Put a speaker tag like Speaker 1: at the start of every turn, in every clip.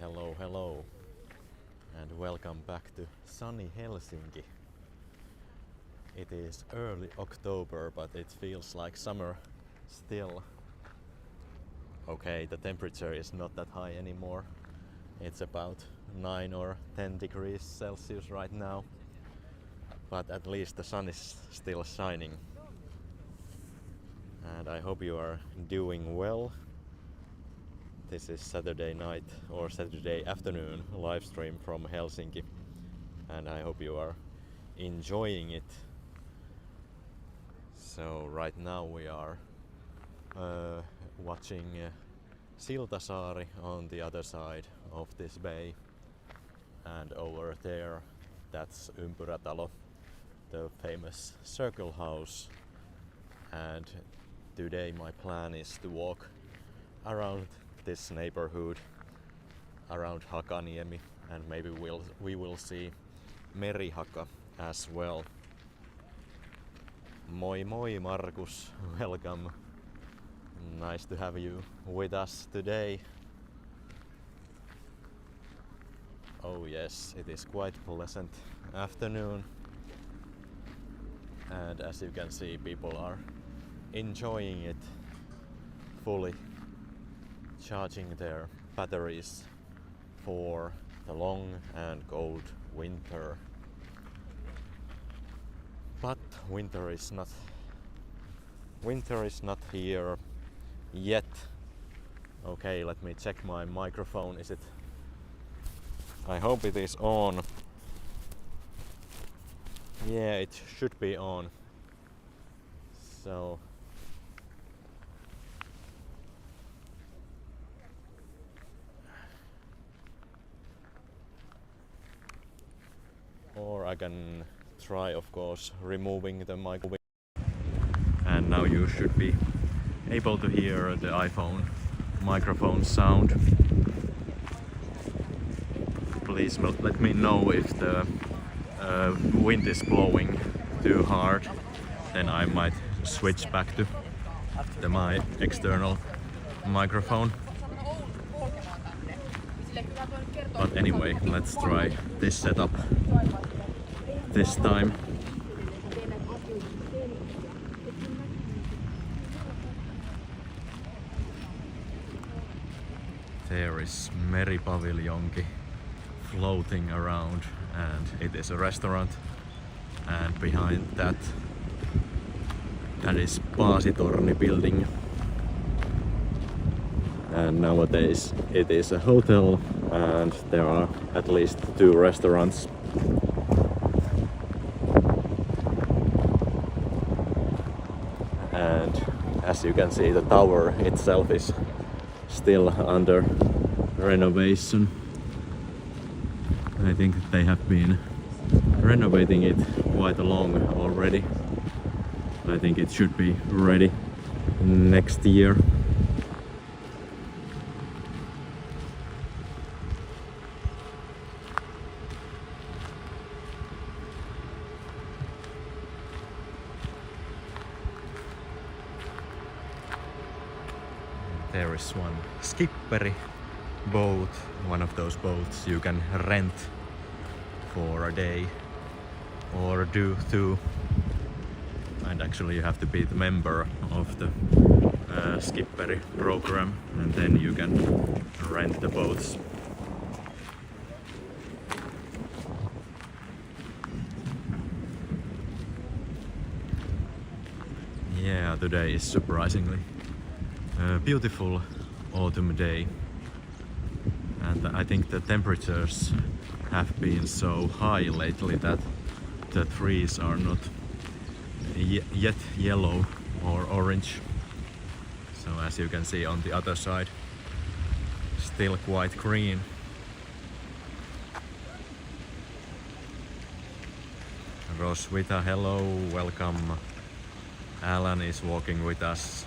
Speaker 1: Hello, and welcome back to sunny Helsinki. It is early October, but it feels like summer still. Okay, the temperature is not that high anymore. It's about 9 or 10 degrees Celsius right now, but at least the sun is still shining. And I hope you are doing well. This is Saturday night or Saturday afternoon live stream from Helsinki, and I hope you are enjoying it. So right now we are watching Siltasaari on the other side of this bay, and over there that's Ympyrätalo, the famous circle house. And today my plan is to walk around this neighborhood, around Hakaniemi, and maybe we will see Merihaka as well. Moi moi Markus, welcome. Nice to have you with us today. Oh yes, it is quite pleasant afternoon, and as you can see, people are enjoying it fully, charging their batteries for the long and cold winter. But winter is not here yet. Okay, let me check my microphone. Is it? I hope it is on. Yeah, it should be on. So or I can try, of course, removing the microphone. And now you should be able to hear the iPhone microphone sound. Please let me know if the wind is blowing too hard, then I might switch back to my external microphone. But anyway, let's try this setup this time. There is Meripaviljonki floating around, and it is a restaurant, and behind that is Paasitorni building, and nowadays it is a hotel, and there are at least 2 restaurants. And as you can see, the tower itself is still under renovation. I think they have been renovating it quite long already. I think it should be ready next year. There is one skipperi boat, one of those boats you can rent for a day or do 2. And actually you have to be the member of the skipperi program, and then you can rent the boats. Yeah, today is surprisingly a beautiful autumn day, and I think the temperatures have been so high lately that the trees are not yet yellow or orange. So as you can see on the other side, still quite green. Roswitha, hello, welcome. Alan is walking with us.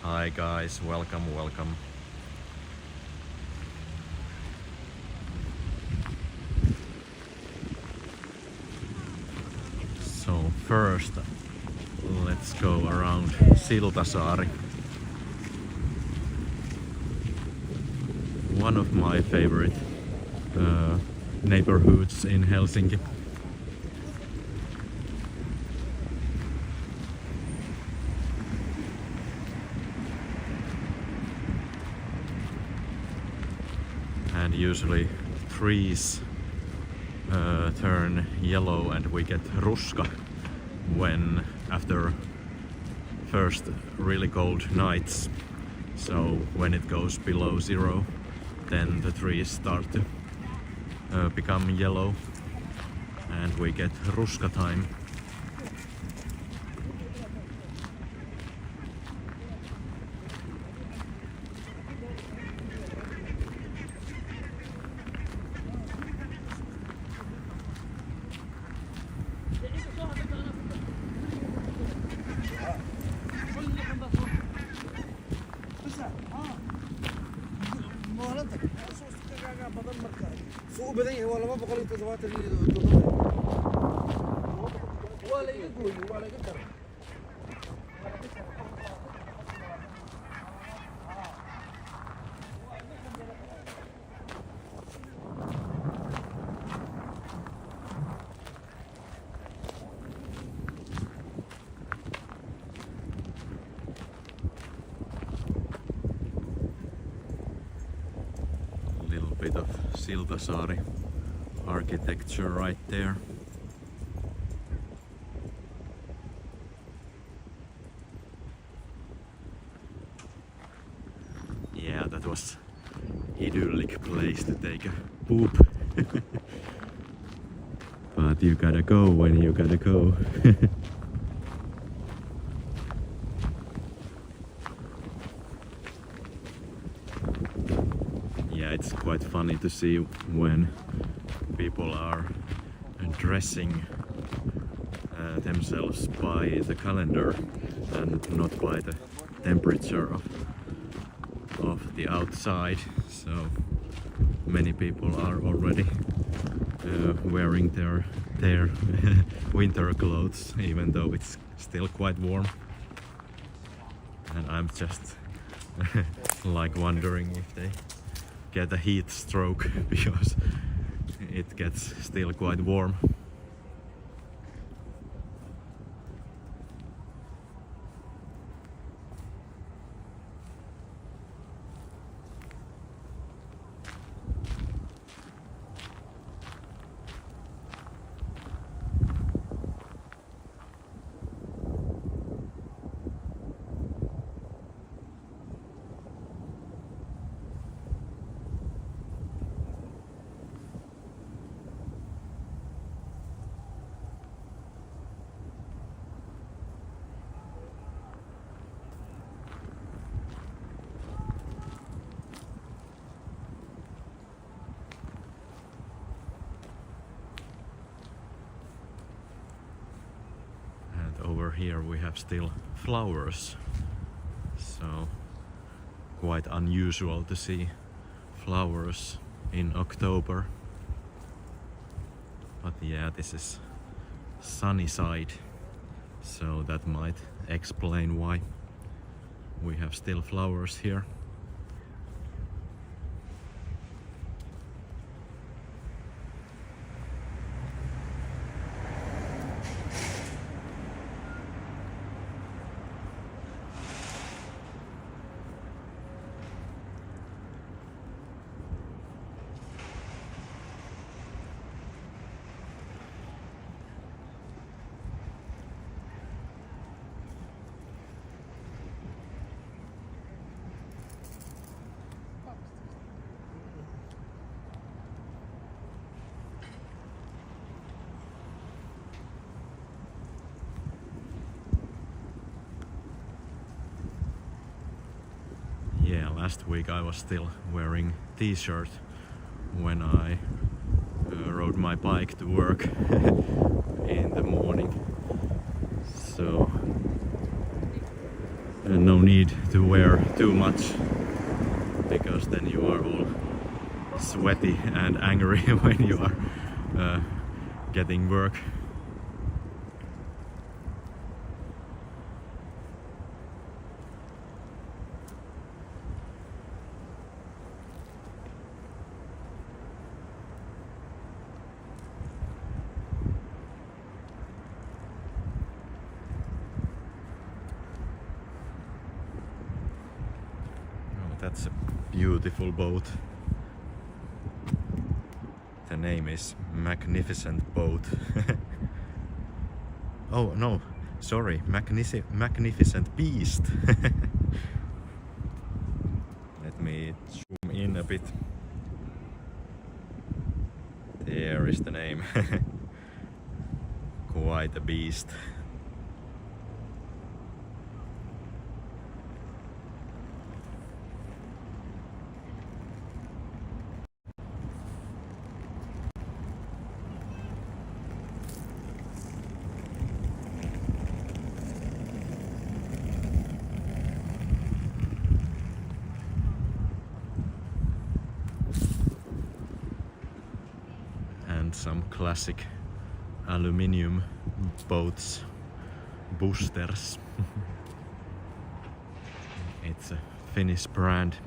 Speaker 1: Hi guys, welcome. So first, let's go around Siltasaari. one of my favorite neighborhoods in Helsinki. And usually trees turn yellow and we get ruska when after first really cold nights. So when it goes below 0, then the trees start to become yellow and we get ruska time. Bit of Siltasaari architecture right there. Yeah, that was idyllic place to take a poop. But you gotta go when you gotta go. It's quite funny to see when people are dressing themselves by the calendar and not by the temperature of the outside. So many people are already wearing their winter clothes, even though it's still quite warm. And I'm just like wondering if they get a heat stroke because it gets still quite warm. Over here we have still flowers, so quite unusual to see flowers in October. But yeah, this is sunny side, so that might explain why we have still flowers here. Yeah, last week I was still wearing t-shirt when I rode my bike to work in the morning. So no need to wear too much, because then you are all sweaty and angry when you are getting work. That's a beautiful boat. The name is Magnificent Boat. Oh no, sorry, Magnificent Beast. Let me zoom in a bit. There is the name. Quite a beast. And some classic aluminium boats, boosters. It's a Finnish brand.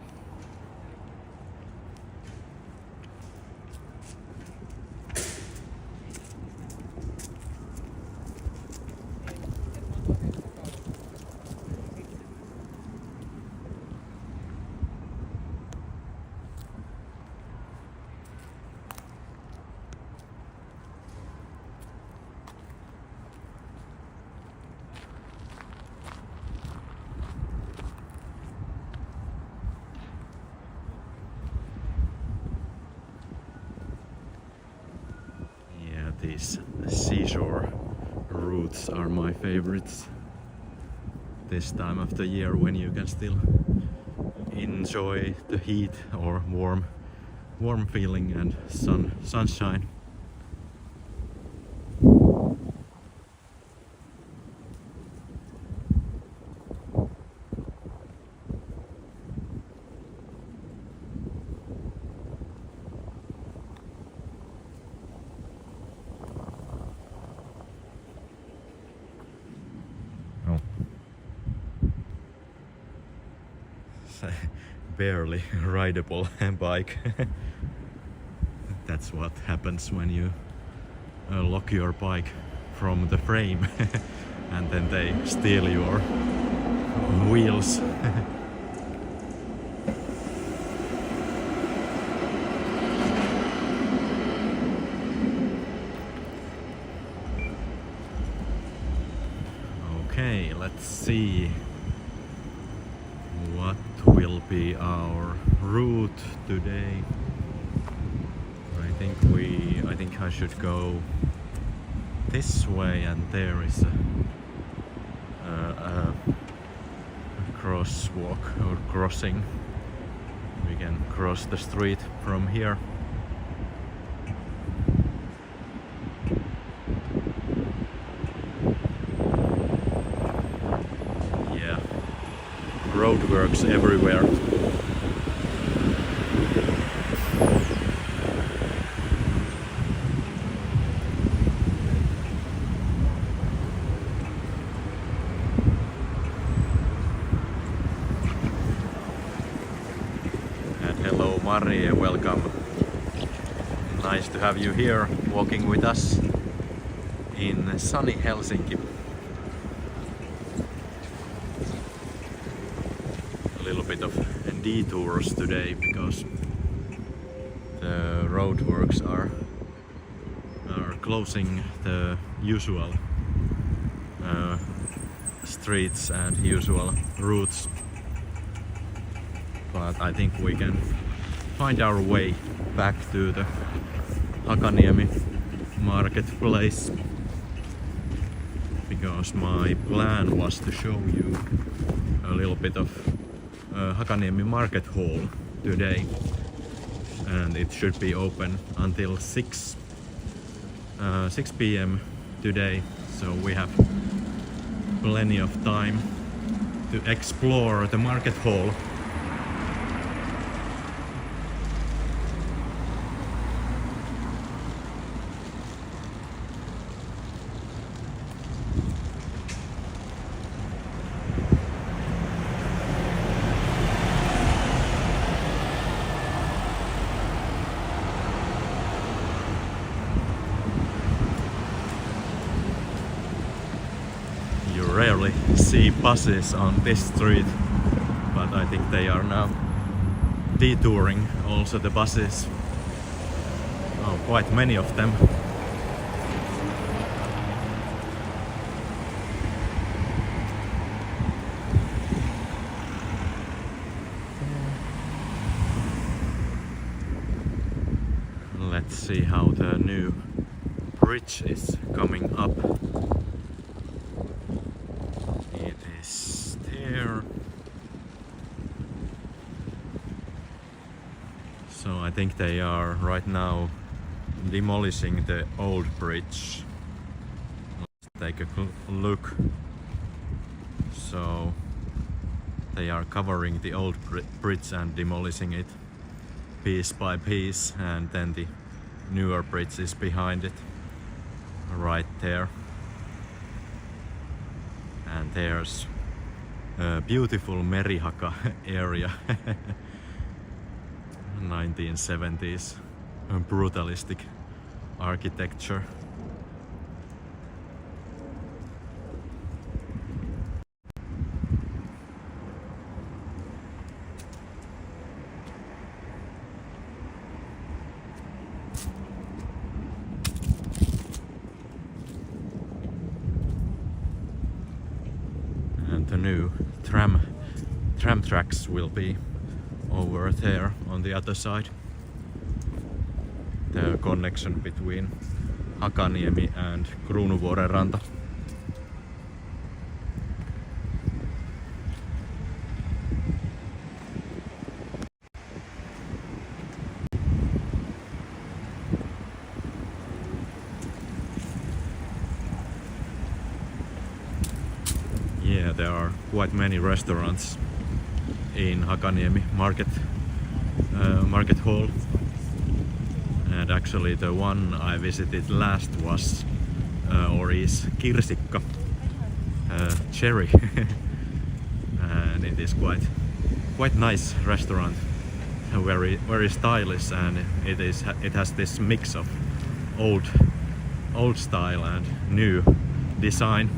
Speaker 1: These seashore routes are my favorites this time of the year, when you can still enjoy the heat or warm feeling and sunshine. Barely rideable bike. That's what happens when you lock your bike from the frame and then they steal your wheels. Okay, let's see what will be our route today. I think I should go this way, and there is a crosswalk or crossing. We can cross the street from here. Yeah, roadworks everywhere. Mari, welcome. Nice to have you here walking with us in sunny Helsinki. A little bit of detours today because the roadworks are closing the usual streets and usual routes, but I think we can find our way back to the Hakaniemi marketplace, because my plan was to show you a little bit of Hakaniemi market hall today, and it should be open until 6 p.m. today, so we have plenty of time to explore the market hall. Rarely see buses on this street, but I think they are now detouring also the buses. Oh, quite many of them. Let's see how the new bridge is coming up. It is there. So I think they are right now demolishing the old bridge. Let's take a look. So they are covering the old bridge and demolishing it piece by piece, and then the newer bridge is behind it, right there. And there's a beautiful Merihaka area. 1970s brutalistic architecture. And the new tram tracks will be over there on the other side. The connection between Hakaniemi and Kruunuvuorenranta. Yeah, there are quite many restaurants in Hakaniemi market hall, and actually the one I visited last was or is kirsikka, cherry, and it is quite nice restaurant, very stylish, and it has this mix of old style and new design.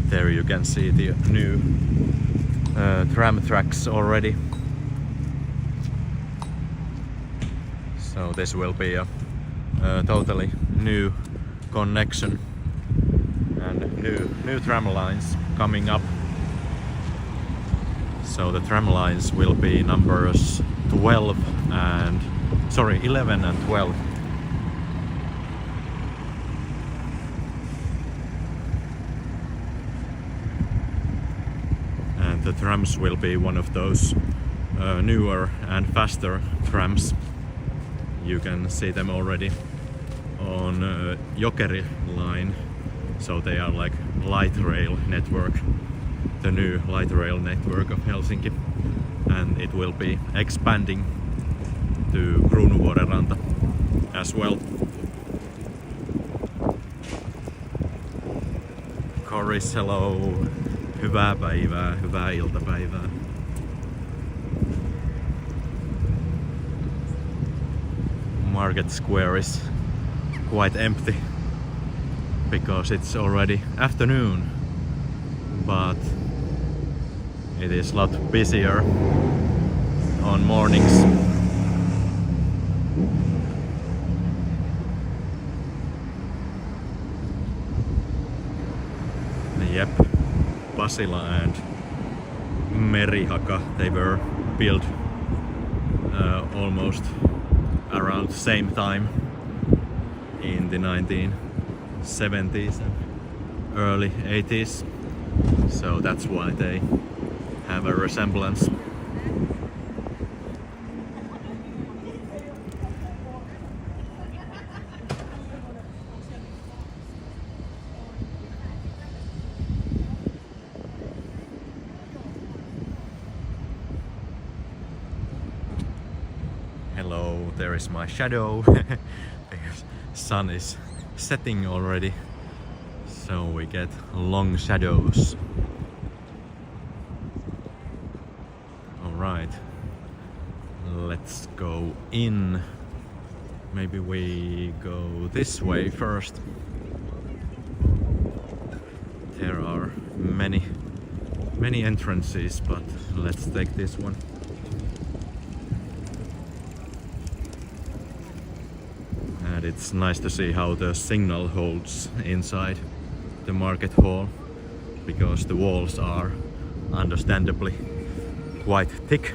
Speaker 1: There you can see the new tram tracks already. So this will be a totally new connection and new tram lines coming up. So the tram lines will be numbers 11 and 12. The trams will be one of those newer and faster trams. You can see them already on Jokeri line, so they are like light rail network, the new light rail network of Helsinki, and it will be expanding to Kruunuvuorenranta as well. Coris, hello! Hyvää päivää, hyvää iltapäivää. Market square is quite empty because it's already afternoon, but it is a lot busier on mornings. Yep. Pasila and Merihaka, they were built almost around the same time in the 1970s and early 80s, so that's why they have a resemblance. Hello, there is my shadow. sun is setting already, so we get long shadows. Alright, let's go in. Maybe we go this way first. There are many entrances, but let's take this one. And it's nice to see how the signal holds inside the market hall, because the walls are understandably quite thick.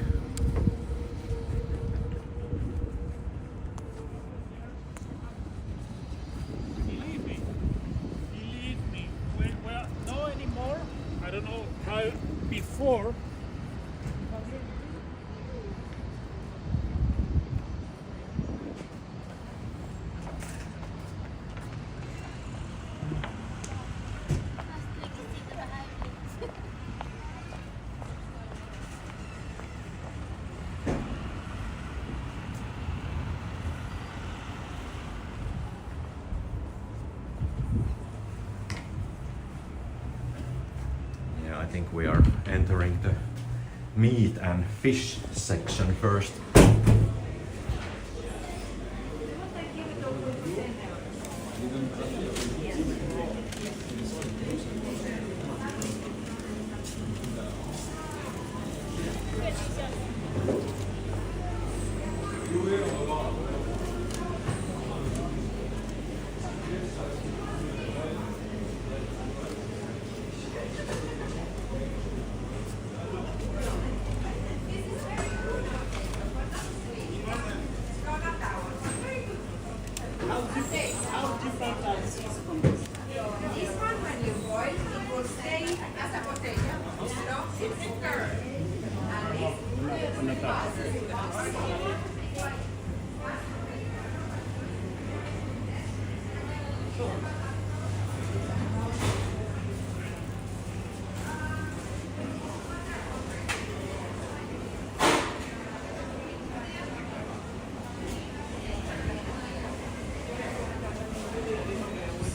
Speaker 2: Believe me, well, no anymore. I don't know how before.
Speaker 1: I think we are entering the meat and fish section first.
Speaker 2: How different are these from this?
Speaker 3: This one, when you boil, it will stay as a potato. No, it's curd. And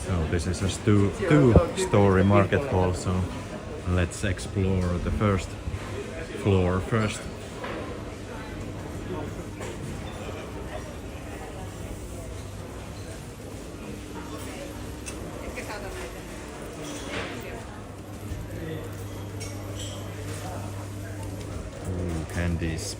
Speaker 1: So this is a two-story market hall, so let's explore the first floor first. Ooh, candies.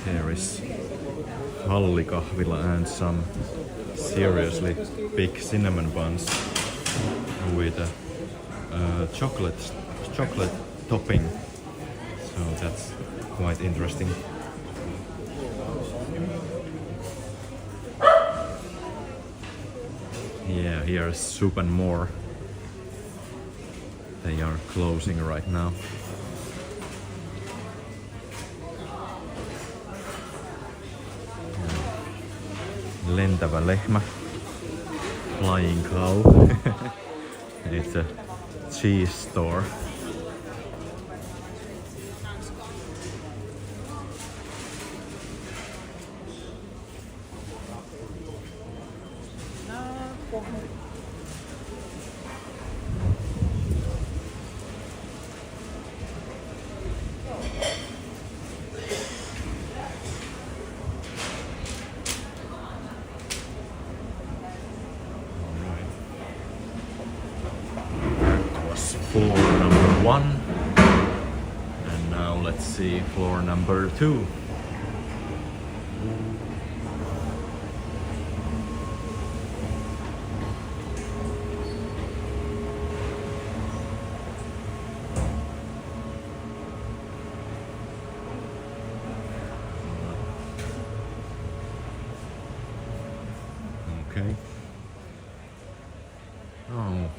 Speaker 1: There is hallikahvila and some seriously big cinnamon buns with a chocolate topping. So that's quite interesting. Yeah, here's Soup and More. They are closing right now. Lentävä lehmä, flying cow. It's a cheese store. Floor number 1, and now let's see floor number 2. Okay. Oh,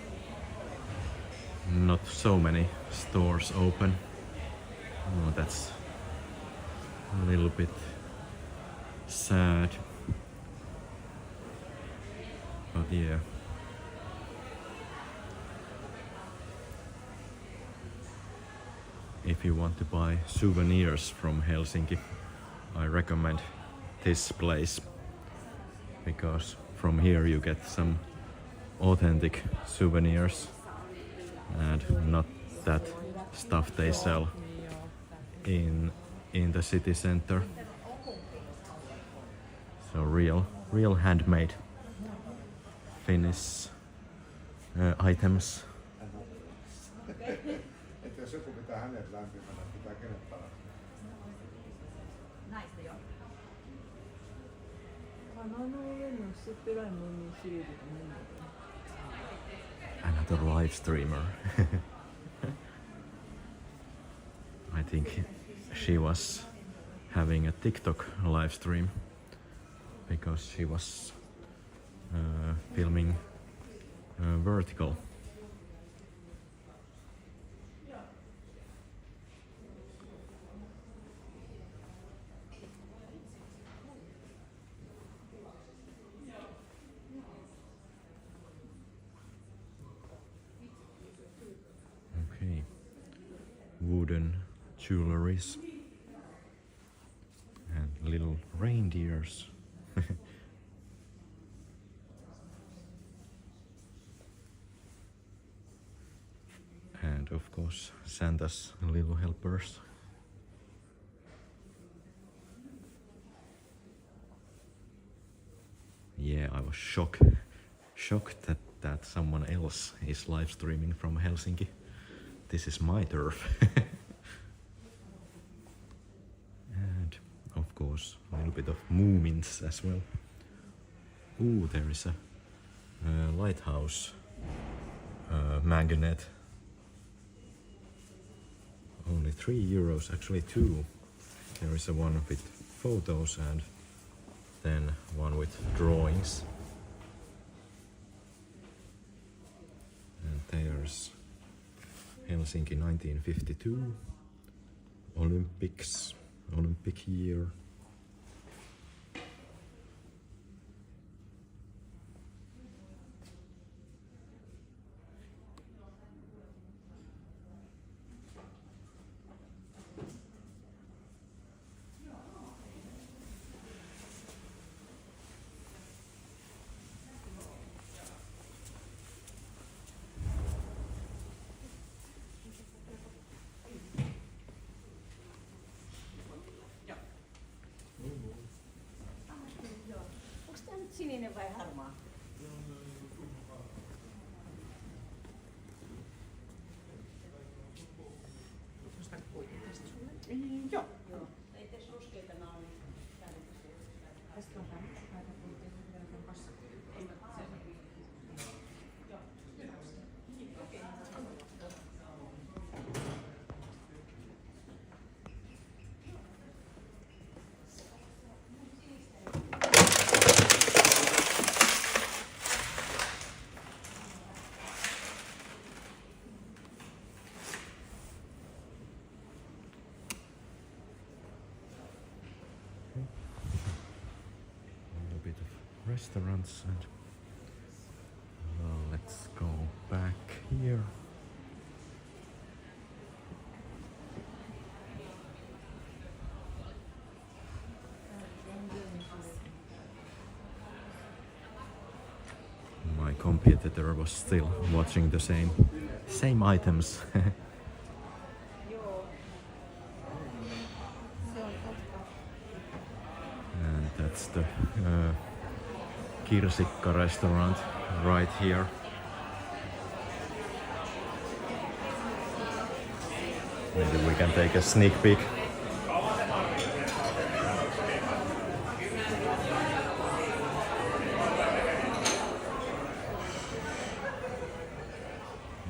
Speaker 1: not so many stores open. Oh, that's a little bit sad. But yeah. If you want to buy souvenirs from Helsinki, I recommend this place, because from here you get some authentic souvenirs and not that stuff they sell in the city center. So real handmade Finnish items.
Speaker 4: Että jos joku pitää hänet lämpimänä, pitää kenet parantaa.
Speaker 1: Another live streamer. I think she was having a TikTok live stream because she was filming vertical. Okay, wooden jewelries and little reindeers. And of course Santa's little helpers. Yeah, I was shocked that someone else is live streaming from Helsinki. This is my turf. And of course a little bit of Moomins as well. Ooh, there is a lighthouse magnet. Only €3, actually 2. There is a one with photos and then one with drawings. And there's Helsinki 1952, Olympic year.
Speaker 5: Onko tää nyt sininen vai harmaa?
Speaker 2: Joo.
Speaker 5: Ei tees ruskeita nää oli. Tästä on
Speaker 1: Restaurants, and let's go back here. My competitor was still watching the same items. And that's the Kirsikka restaurant right here. Maybe we can take a sneak peek.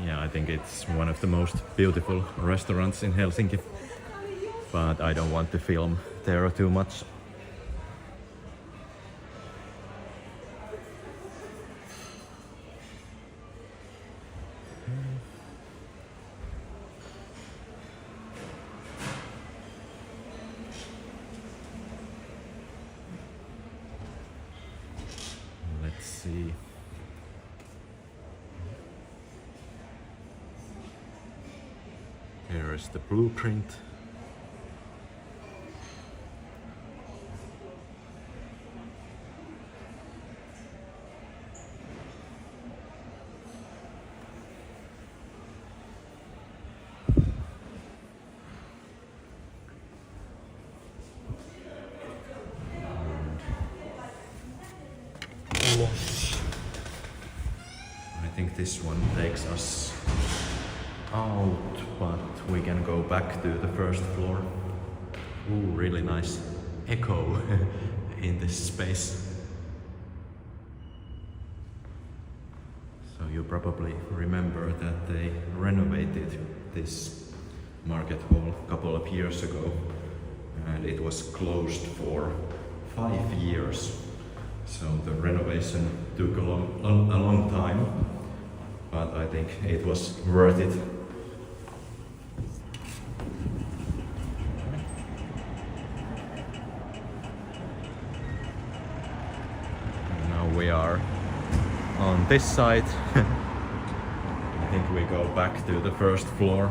Speaker 1: Yeah, I think it's one of the most beautiful restaurants in Helsinki, but I don't want to film there too much. see. Here is the blueprint. I think this one takes us out, but we can go back to the first floor. Ooh, really nice echo in this space. So you probably remember that they renovated this market hall a couple of years ago, and it was closed for 5 years. So the renovation took a long time, but I think it was worth it. Now we are on this side. I think we go back to the first floor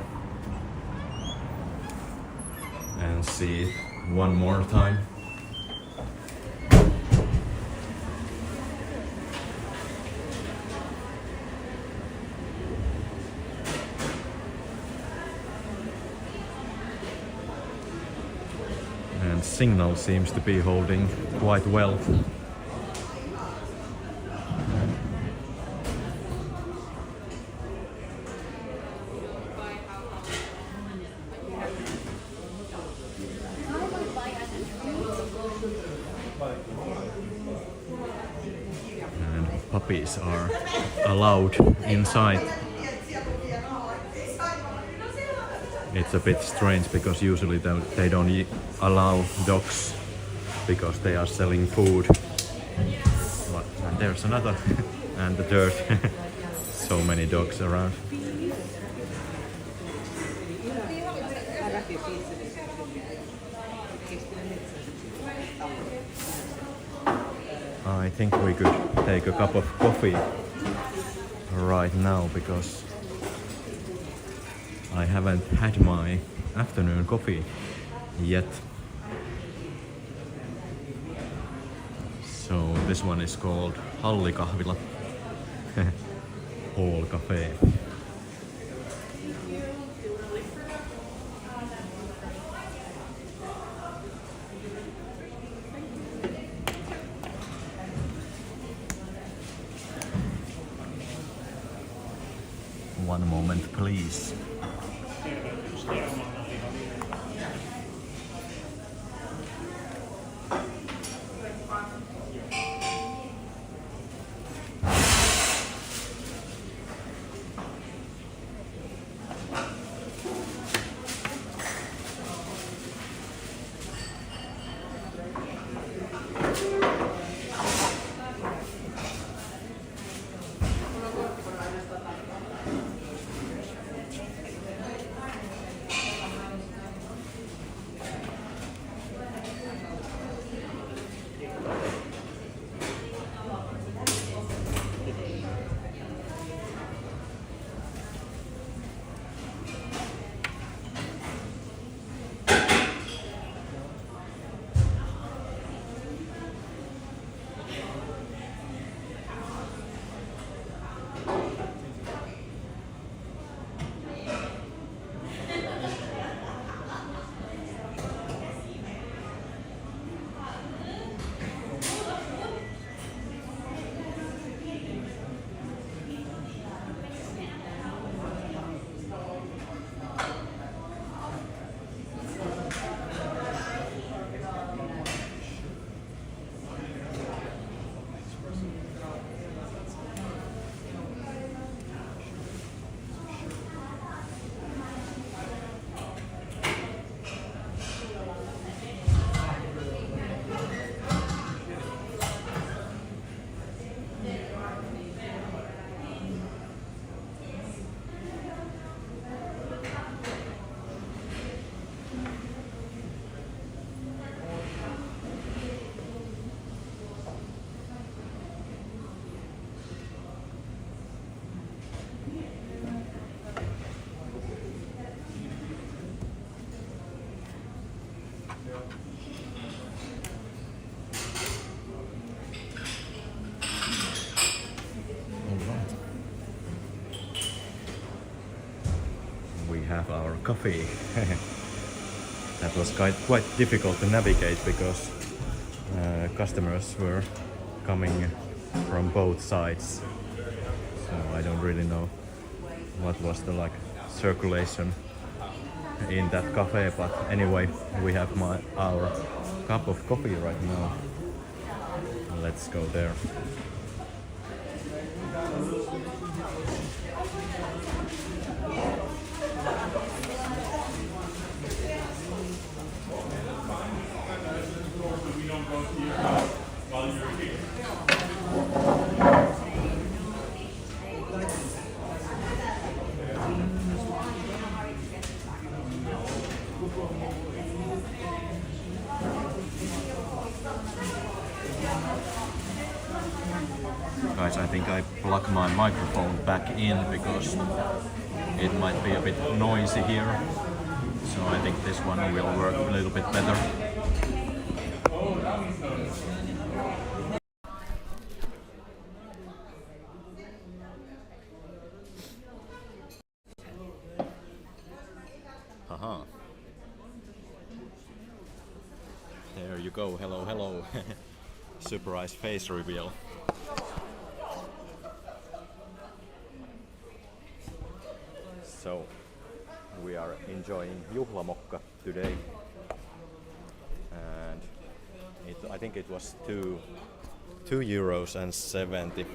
Speaker 1: and see it one more time. And signal seems to be holding quite well. And puppies are allowed inside. It's a bit strange because usually they don't allow dogs because they are selling food. And there's another and the dirt. So many dogs around. I think we could take a cup of coffee right now because I haven't had my afternoon coffee yet. So this one is called Hallikahvila Hall Cafe. One moment, please. coffee. That was quite difficult to navigate because customers were coming from both sides. So I don't really know what was the circulation in that cafe, but anyway, we have our cup of coffee right now. Let's go there. Guys, I think I plug my microphone back in because it might be a bit noisy here. So I think this one will work a little bit better. Haha. There you go. Hello, hello. Surprise face reveal. So we are enjoying juhlamokka today, and I think it was €2.70.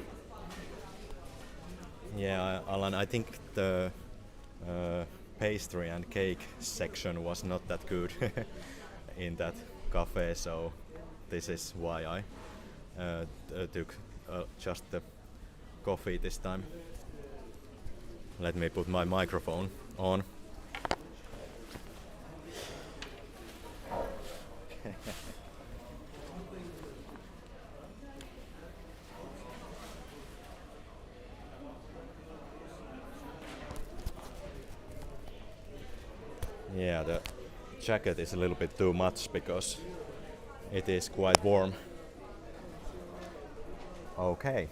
Speaker 1: Yeah, Alan, I think the pastry and cake section was not that good in that cafe, so this is why I took just the coffee this time. Let me put my microphone on. Yeah, the jacket is a little bit too much because it is quite warm. Okay.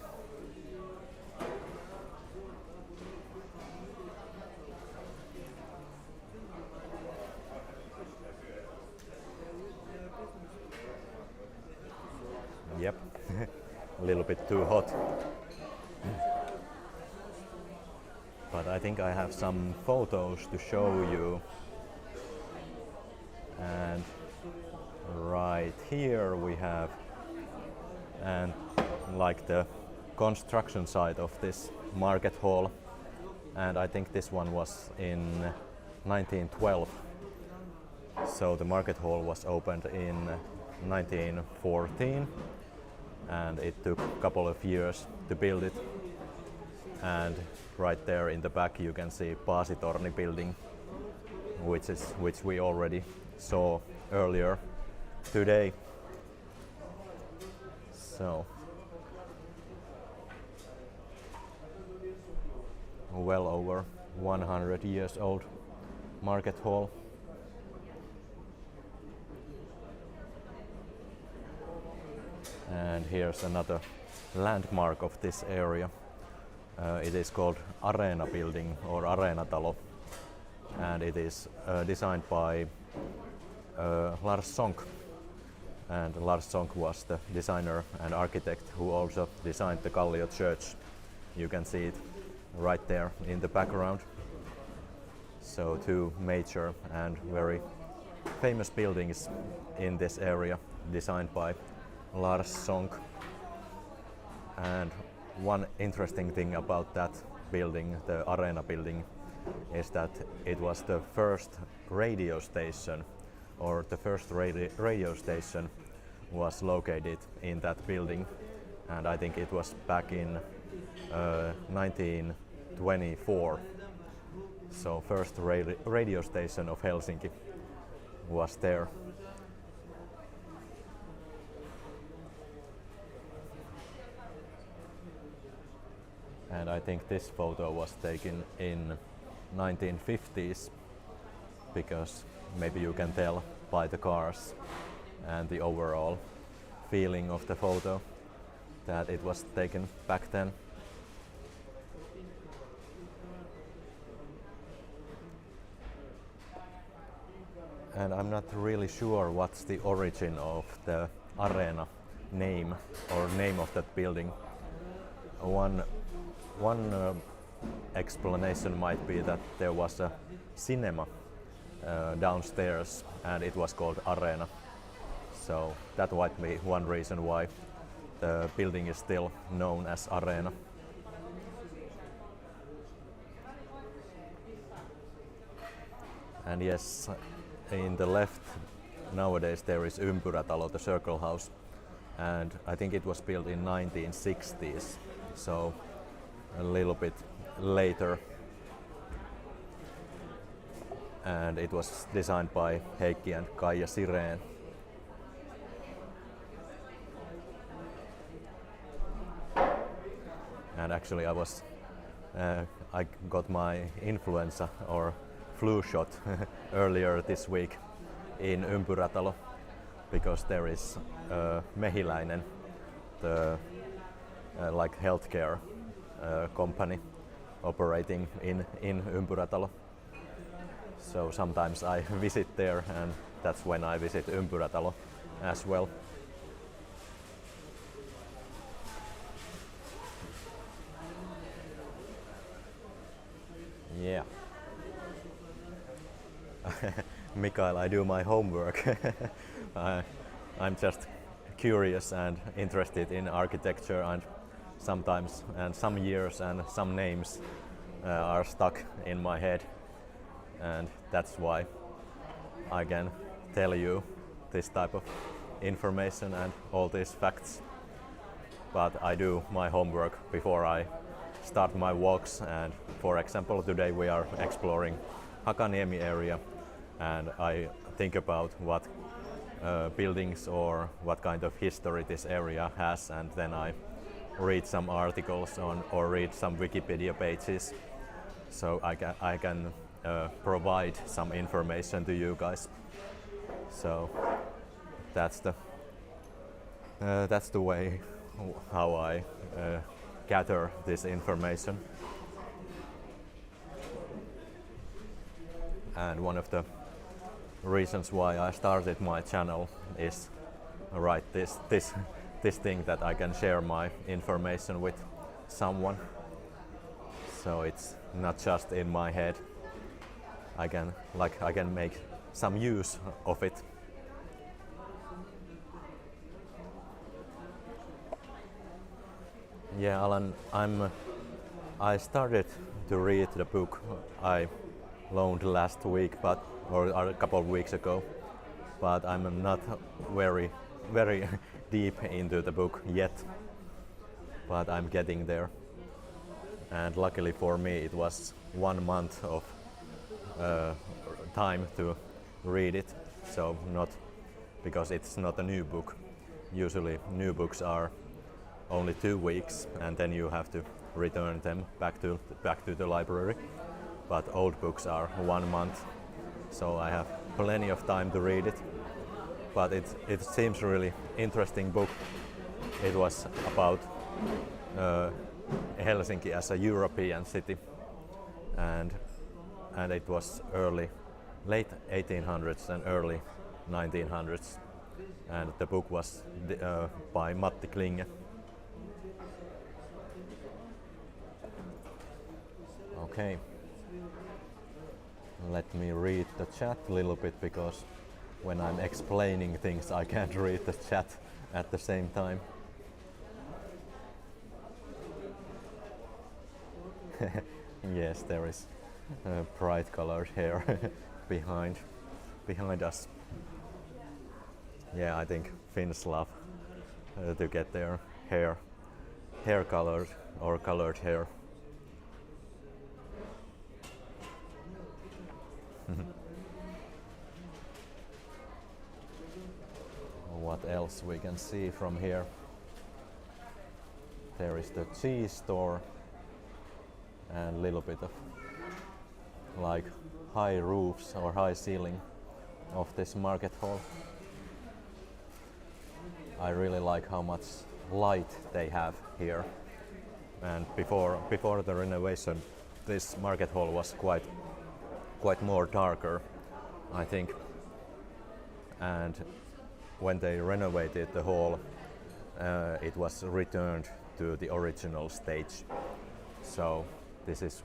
Speaker 1: Yep, a little bit too hot. But I think I have some photos to show you. And right here we have the construction site of this market hall. And I think this one was in 1912. So the market hall was opened in 1914. And it took a couple of years to build it. And right there in the back you can see Paasitorni building, which we already saw earlier today. So well over 100 years old market hall. And here's another landmark of this area. It is called Areena building or Areenatalo, and it is designed by Lars Sonck. And Lars Sonck was the designer and architect who also designed the Kallio church. You can see it right there in the background. So two major and very famous buildings in this area designed by Lars Sonck. And one interesting thing about that building, the Areena building, is that it was the first radio station, or the first radio station was located in that building, and I think it was back in 1924. So first radio station of Helsinki was there. And I think this photo was taken in 1950s, because maybe you can tell by the cars and the overall feeling of the photo that it was taken back then. and I'm not really sure what's the origin of the Arena name or name of that building. One explanation might be that there was a cinema downstairs and it was called Arena. So that might be one reason why the building is still known as Arena. And yes, in the left nowadays there is Ympyrätalo, the circle house, and I think it was built in 1960s, so a little bit later, and it was designed by Heikki and Kaija Sirén. And actually I got my influenza or flu shot earlier this week in Ympyrätalo because there is Mehiläinen, the like healthcare company operating in Ympyrätalo. So sometimes I visit there, and that's when I visit Ympyrätalo as well. Yeah. Mikael, I do my homework. I'm just curious and interested in architecture, and sometimes and some years and some names are stuck in my head, and that's why I can tell you this type of information and all these facts. But I do my homework before I start my walks, and for example today we are exploring Hakaniemi area, and I think about what buildings or what kind of history this area has, and then I read some articles on or read some Wikipedia pages, so I can provide some information to you guys. So that's the way how I gather this information. And one of the reasons why I started my channel is this thing that I can share my information with someone. So it's not just in my head. I can make some use of it. Yeah, Alan, I started to read the book I loaned last week, or a couple of weeks ago, but I'm not very deep into the book yet, but I'm getting there. And luckily for me it was 1 month of time to read it, so not because it's not a new book. Usually new books are only 2 weeks and then you have to return them back to the library, but old books are 1 month, so I have plenty of time to read it. But it seems really interesting book. It was about Helsinki as a European city, and it was late 1800s and early 1900s, and the book was by Matti Klinge. Okay, let me read the chat a little bit, because when I'm explaining things I can't read the chat at the same time. Yes, there is bright colored hair behind us. Yeah, I think Finns love to get their hair colored or colored hair. What else we can see from here? There is the cheese store and a little bit of like high roofs or high ceiling of this market hall. I really like how much light they have here, and before the renovation this market hall was quite more darker. I think and when they renovated the hall, it was returned to the original stage. So this is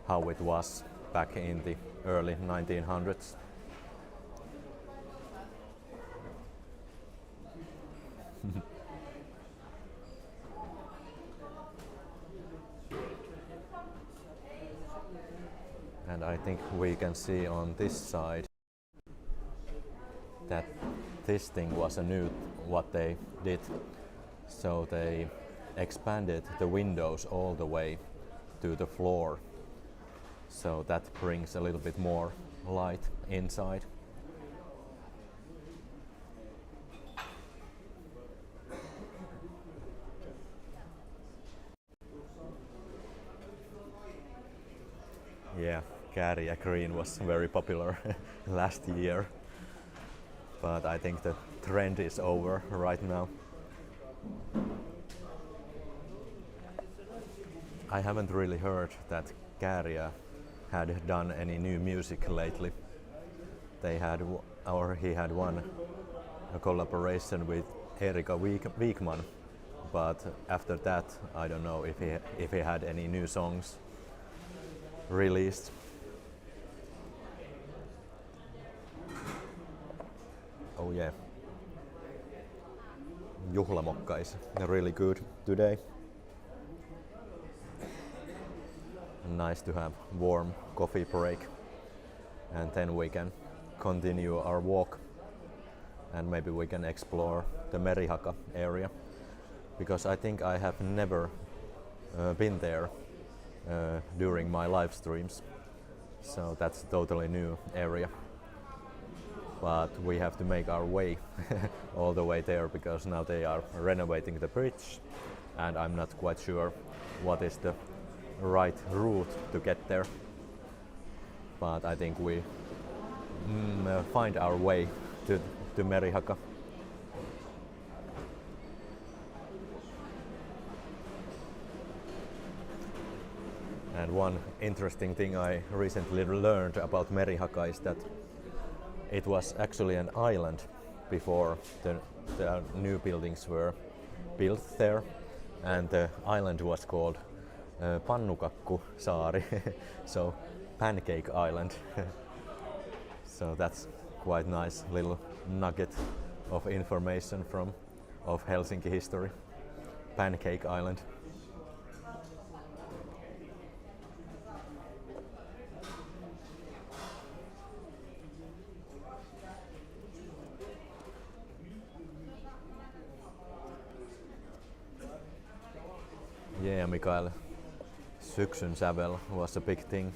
Speaker 1: how it was back in the early 1900s. And I think we can see on this side that this thing was a new what they did. So they expanded the windows all the way to the floor. So that brings a little bit more light inside. Yeah, Käärijä green was very popular last year, but I think the trend is over right now. I haven't really heard that Käärijä had done any new music lately. He had one a collaboration with Erika Wikman, but after that I don't know if he had any new songs released. Oh yeah. Juhlamokka is really good today. Nice to have warm coffee break, and then we can continue our walk and maybe we can explore the Merihaka area, because I think I have never been there during my live streams, so that's a totally new area. But we have to make our way all the way there, because now they are renovating the bridge and I'm not quite sure what is the right route to get there. But I think we find our way to Merihaka. And one interesting thing I recently learned about Merihaka is that it was actually an island before the new buildings were built there, and the island was called Pannukakku Saari, so Pancake Island. So that's quite nice little nugget of information of Helsinki history. Pancake Island. Yeah, Mikael, syksyn sävel was a big thing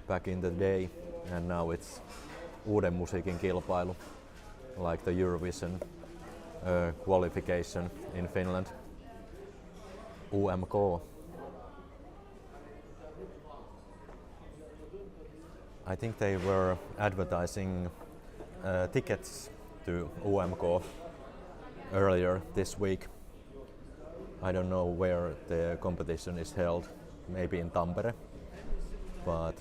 Speaker 1: back in the day, and now it's uuden musiikin kilpailu, like the Eurovision qualification in Finland. UMK. I think they were advertising tickets to UMK earlier this week. I don't know where the competition is held, maybe in Tampere, but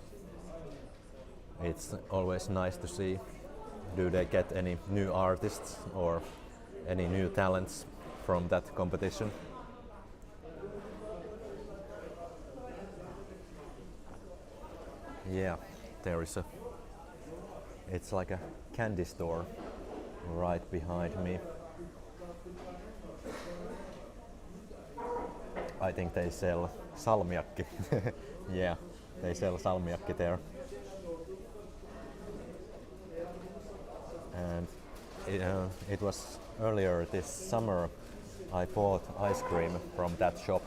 Speaker 1: it's always nice to see, do they get any new artists or any new talents from that competition. Yeah, there is it's like a candy store right behind me. I think they sell salmiakki. Yeah, they sell salmiakki there. And it was earlier this summer I bought ice cream from that shop,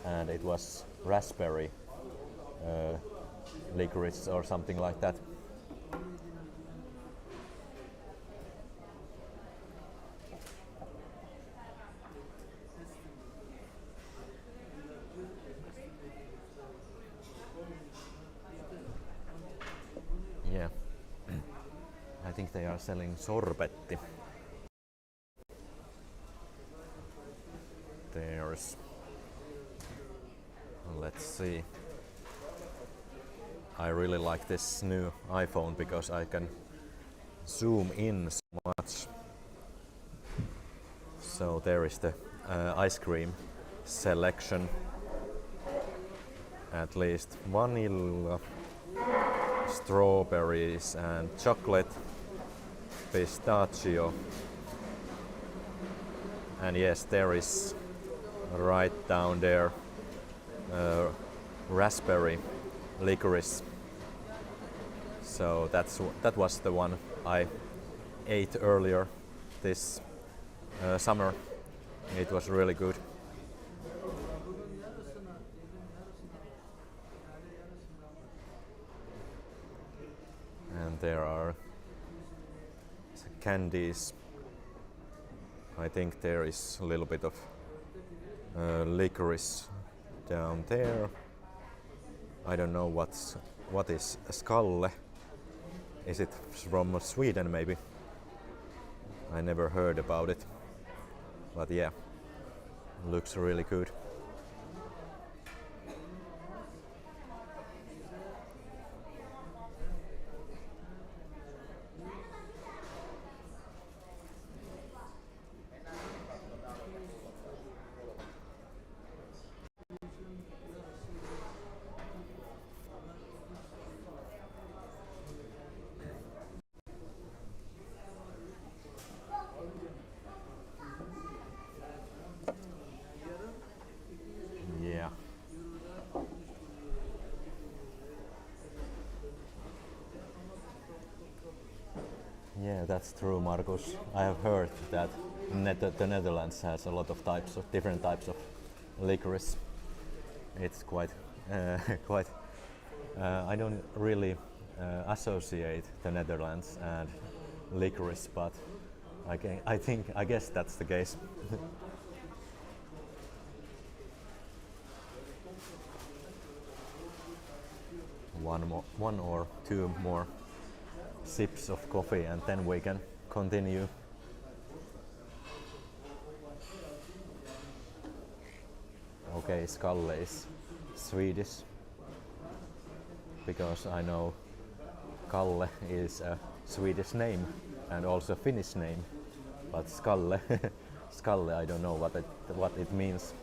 Speaker 1: and it was raspberry licorice or something like that. Yeah, I think they are selling sorbetti. There's, let's see. I really like this new iPhone because I can zoom in so much. So there is the ice cream selection. At least vanilla, strawberries and chocolate, pistachio. And yes, there is right down there raspberry licorice. So that was the one I ate earlier this summer. It was really good. And there are candies. I think there is a little bit of licorice down there. I don't know what is skalle. Is it from Sweden maybe? I never heard about it. But yeah, looks really good. Yeah. Yeah, that's true, Markus. I have heard that the Netherlands has a lot of different types of licorice. It's quite, quite. I don't really associate the Netherlands and licorice, but I guess that's the case. One or two more sips of coffee and then we can continue. Okay, skalle is Swedish because I know Kalle is a Swedish name and also Finnish name, but skalle, skalle I don't know what it means.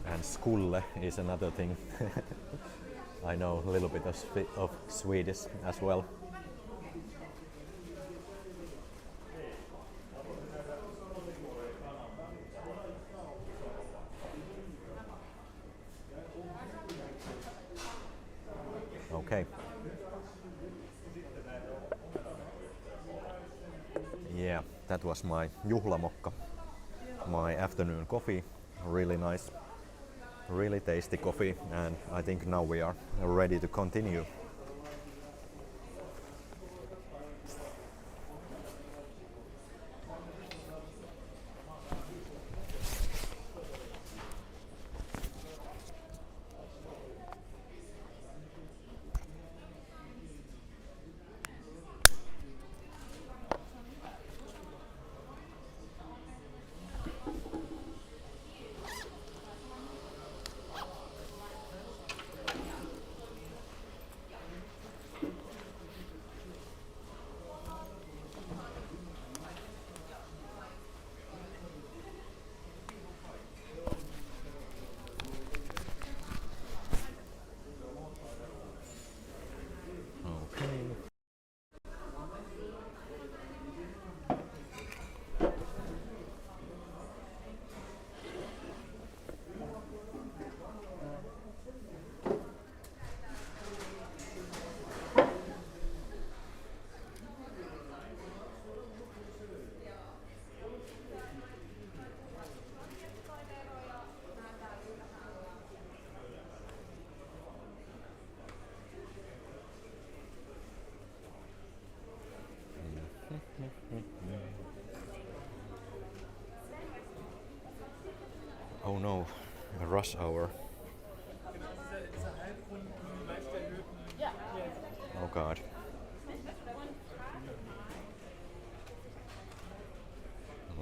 Speaker 1: And skulle is another thing. I know a little bit of Swedish as well. Okay. Yeah, that was my juhlamokka, my afternoon coffee. Really nice. Really tasty coffee, and I think now we are ready to continue. Oh no, a rush hour. Oh god.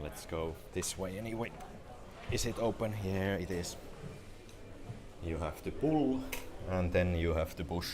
Speaker 1: Let's go this way anyway. Is it open? Yeah, it is. You have to pull and then you have to push.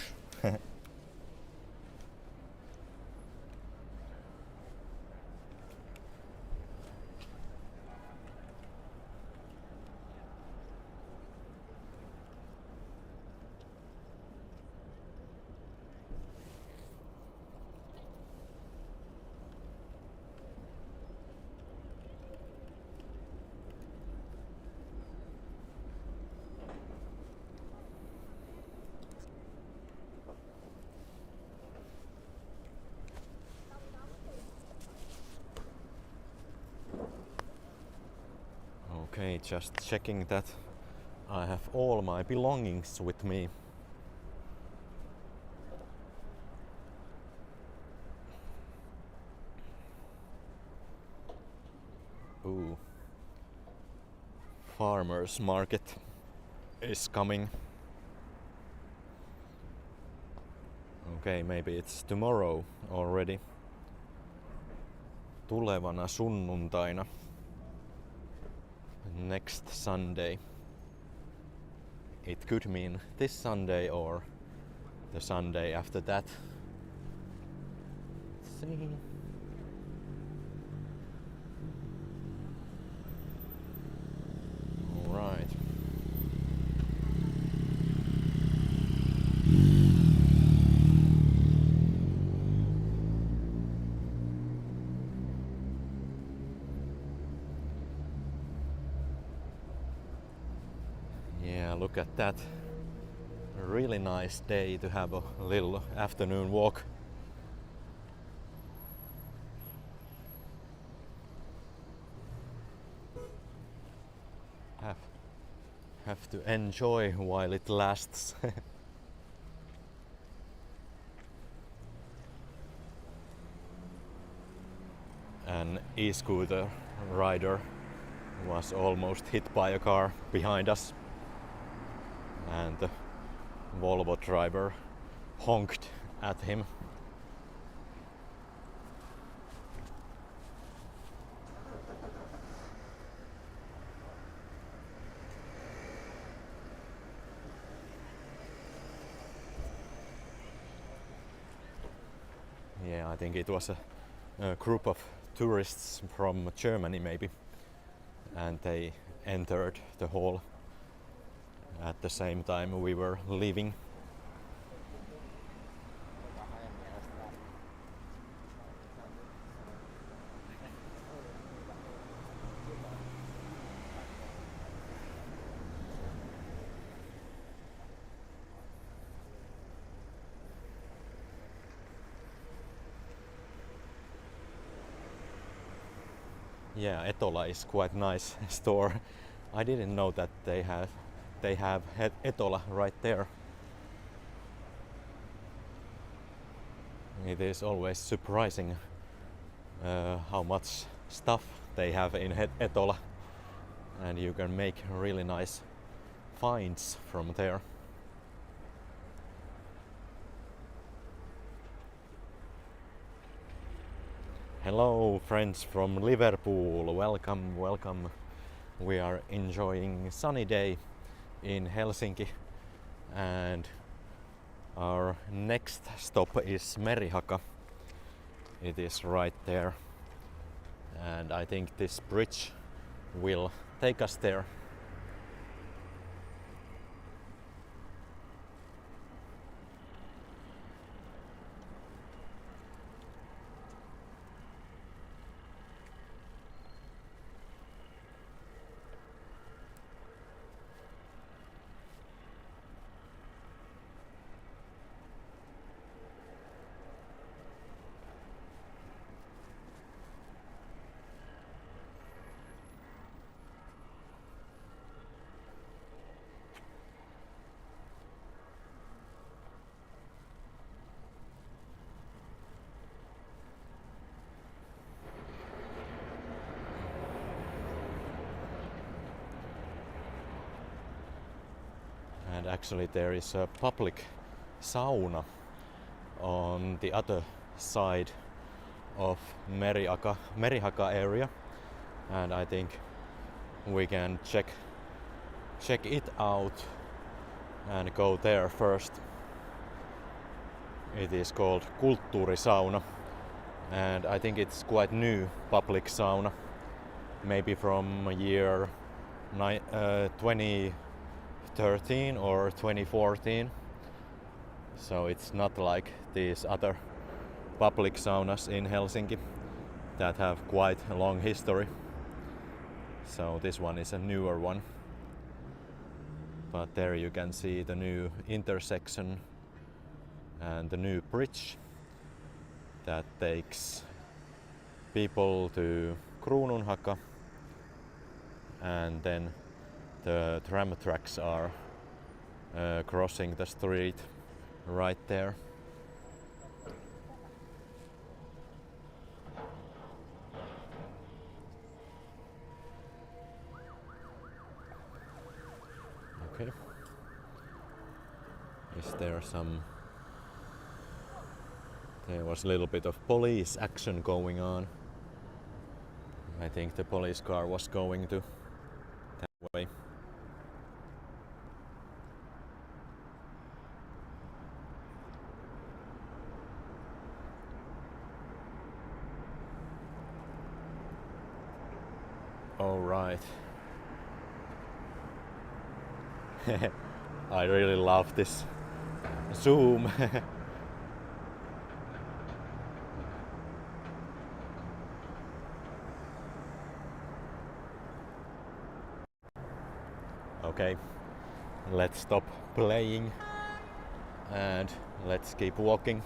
Speaker 1: Okay, just checking that I have all my belongings with me. Ooh. Farmers market is coming. Okay, maybe it's tomorrow already. Tulevana sunnuntaina. Next Sunday. It could mean this Sunday or the Sunday after that. Let's see. All right. Yeah, look at that. A really nice day to have a little afternoon walk. Have to enjoy while it lasts. An e-scooter rider was almost hit by a car behind us, and the Volvo driver honked at him. Yeah, I think it was a group of tourists from Germany maybe, and they entered the hall at the same time we were leaving. Yeah, Etola is quite nice store. I didn't know that they have Etola right there. It is always surprising how much stuff they have in Etola, and you can make really nice finds from there. Hello friends from Liverpool, welcome, welcome. We are enjoying sunny day in Helsinki, and our next stop is Merihaka. It is right there, and I think this bridge will take us there. And actually there is a public sauna on the other side of Merihaka area, and I think we can check it out and go there first. It is called Kulttuurisauna, and I think it's quite new public sauna, maybe from year 2013 or 2014. So it's not like these other public saunas in Helsinki that have quite a long history. So this one is a newer one. But there you can see the new intersection and the new bridge that takes people to Kruununhaka, and then the tram tracks are crossing the street right there. Okay. Is there some... There was a little bit of police action going on. I think the police car was going to that way. All right. I really love this zoom. Okay, let's stop playing and let's keep walking.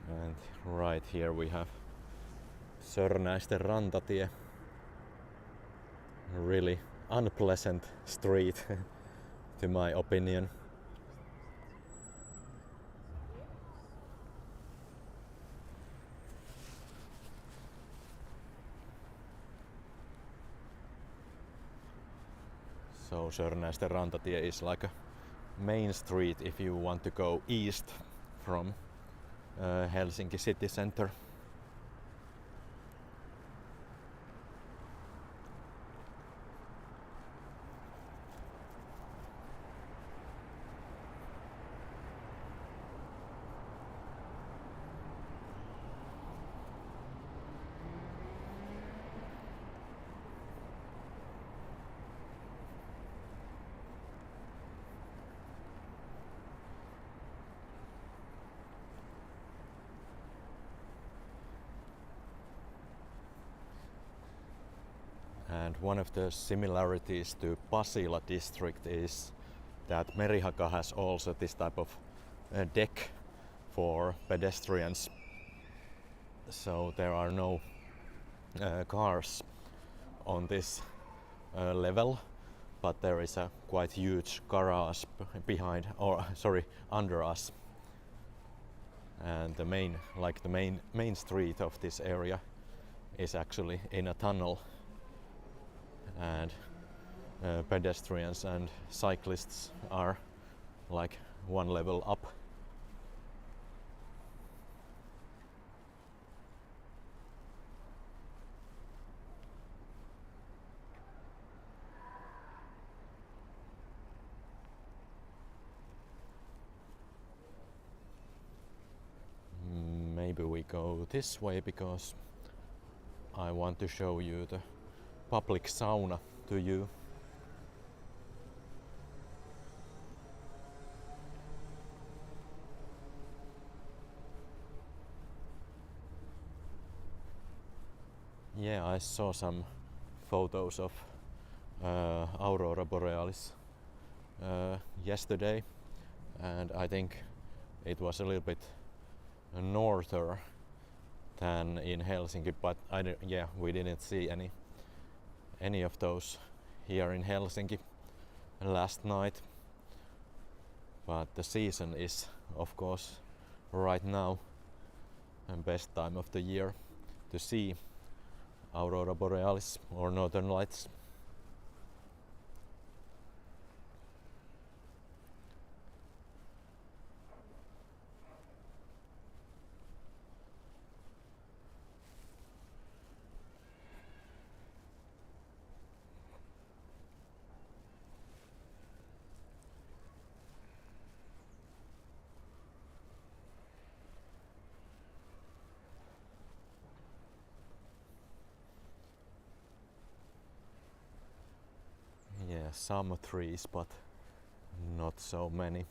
Speaker 1: And right here we have Sörnäisten rantatie. A really unpleasant street to my opinion. So Sörnäisten rantatie is like a main street if you want to go east from Helsinki city center. And one of the similarities to Pasila district is that Merihaka has also this type of deck for pedestrians. So there are no cars on this level, but there is a quite huge garage behind, or sorry, under us. And the main street of this area is actually in a tunnel. And pedestrians and cyclists are like one level up. Maybe we go this way because I want to show you the public sauna to you. Yeah, I saw some photos of Aurora Borealis yesterday, and I think it was a little bit norther than in Helsinki, but we didn't see any of those here in Helsinki last night. But the season is, of course, right now the best time of the year to see Aurora Borealis or Northern Lights. Yeah, some trees, but not so many.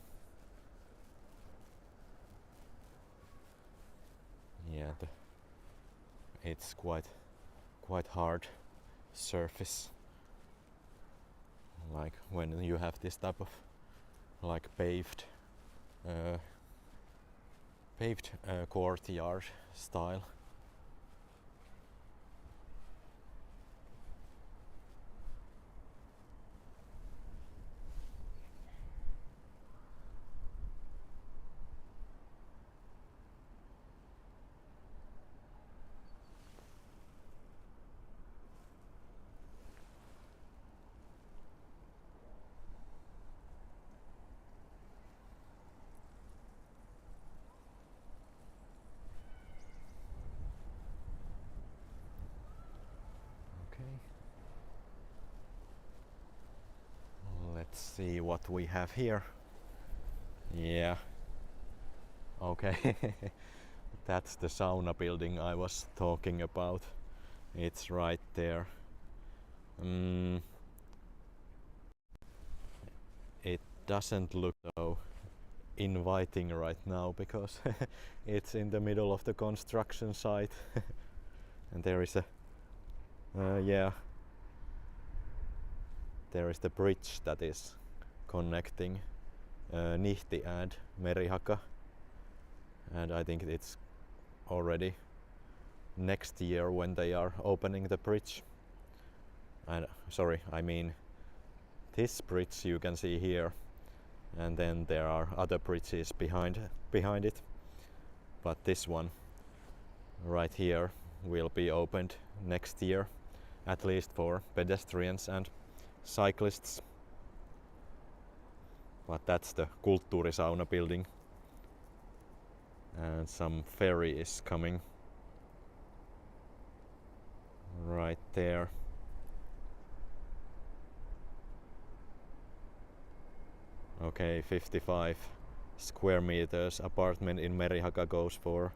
Speaker 1: Yeah, it's quite hard surface. Like when you have this type of like paved courtyard style. Okay. Let's see what we have here. Yeah. Okay. That's the sauna building I was talking about. It's right there. It doesn't look so inviting right now because it's in the middle of the construction site. And there is a there is the bridge that is connecting Nihti and Merihaka, and I think it's already next year when they are opening the bridge. And sorry, I mean this bridge you can see here, and then there are other bridges behind it, but this one right here will be opened next year, at least for pedestrians and cyclists. But that's the Kulttuurisauna building, and some ferry is coming right there. Okay, 55 square meters apartment in Merihaka goes for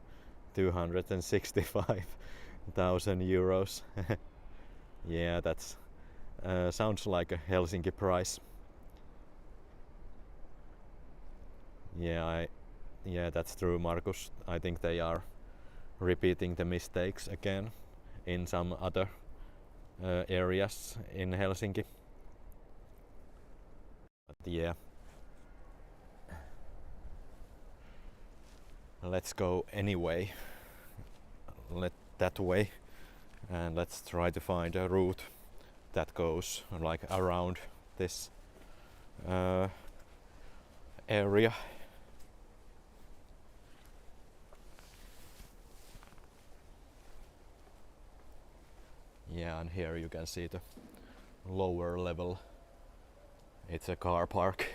Speaker 1: 265,000 euros. Yeah, that's sounds like a Helsinki price. Yeah, that's true, Markus. I think they are repeating the mistakes again in some other areas in Helsinki. But yeah, let's go anyway. That way, and let's try to find a route that goes like around this area. Yeah, and here you can see the lower level. It's a car park.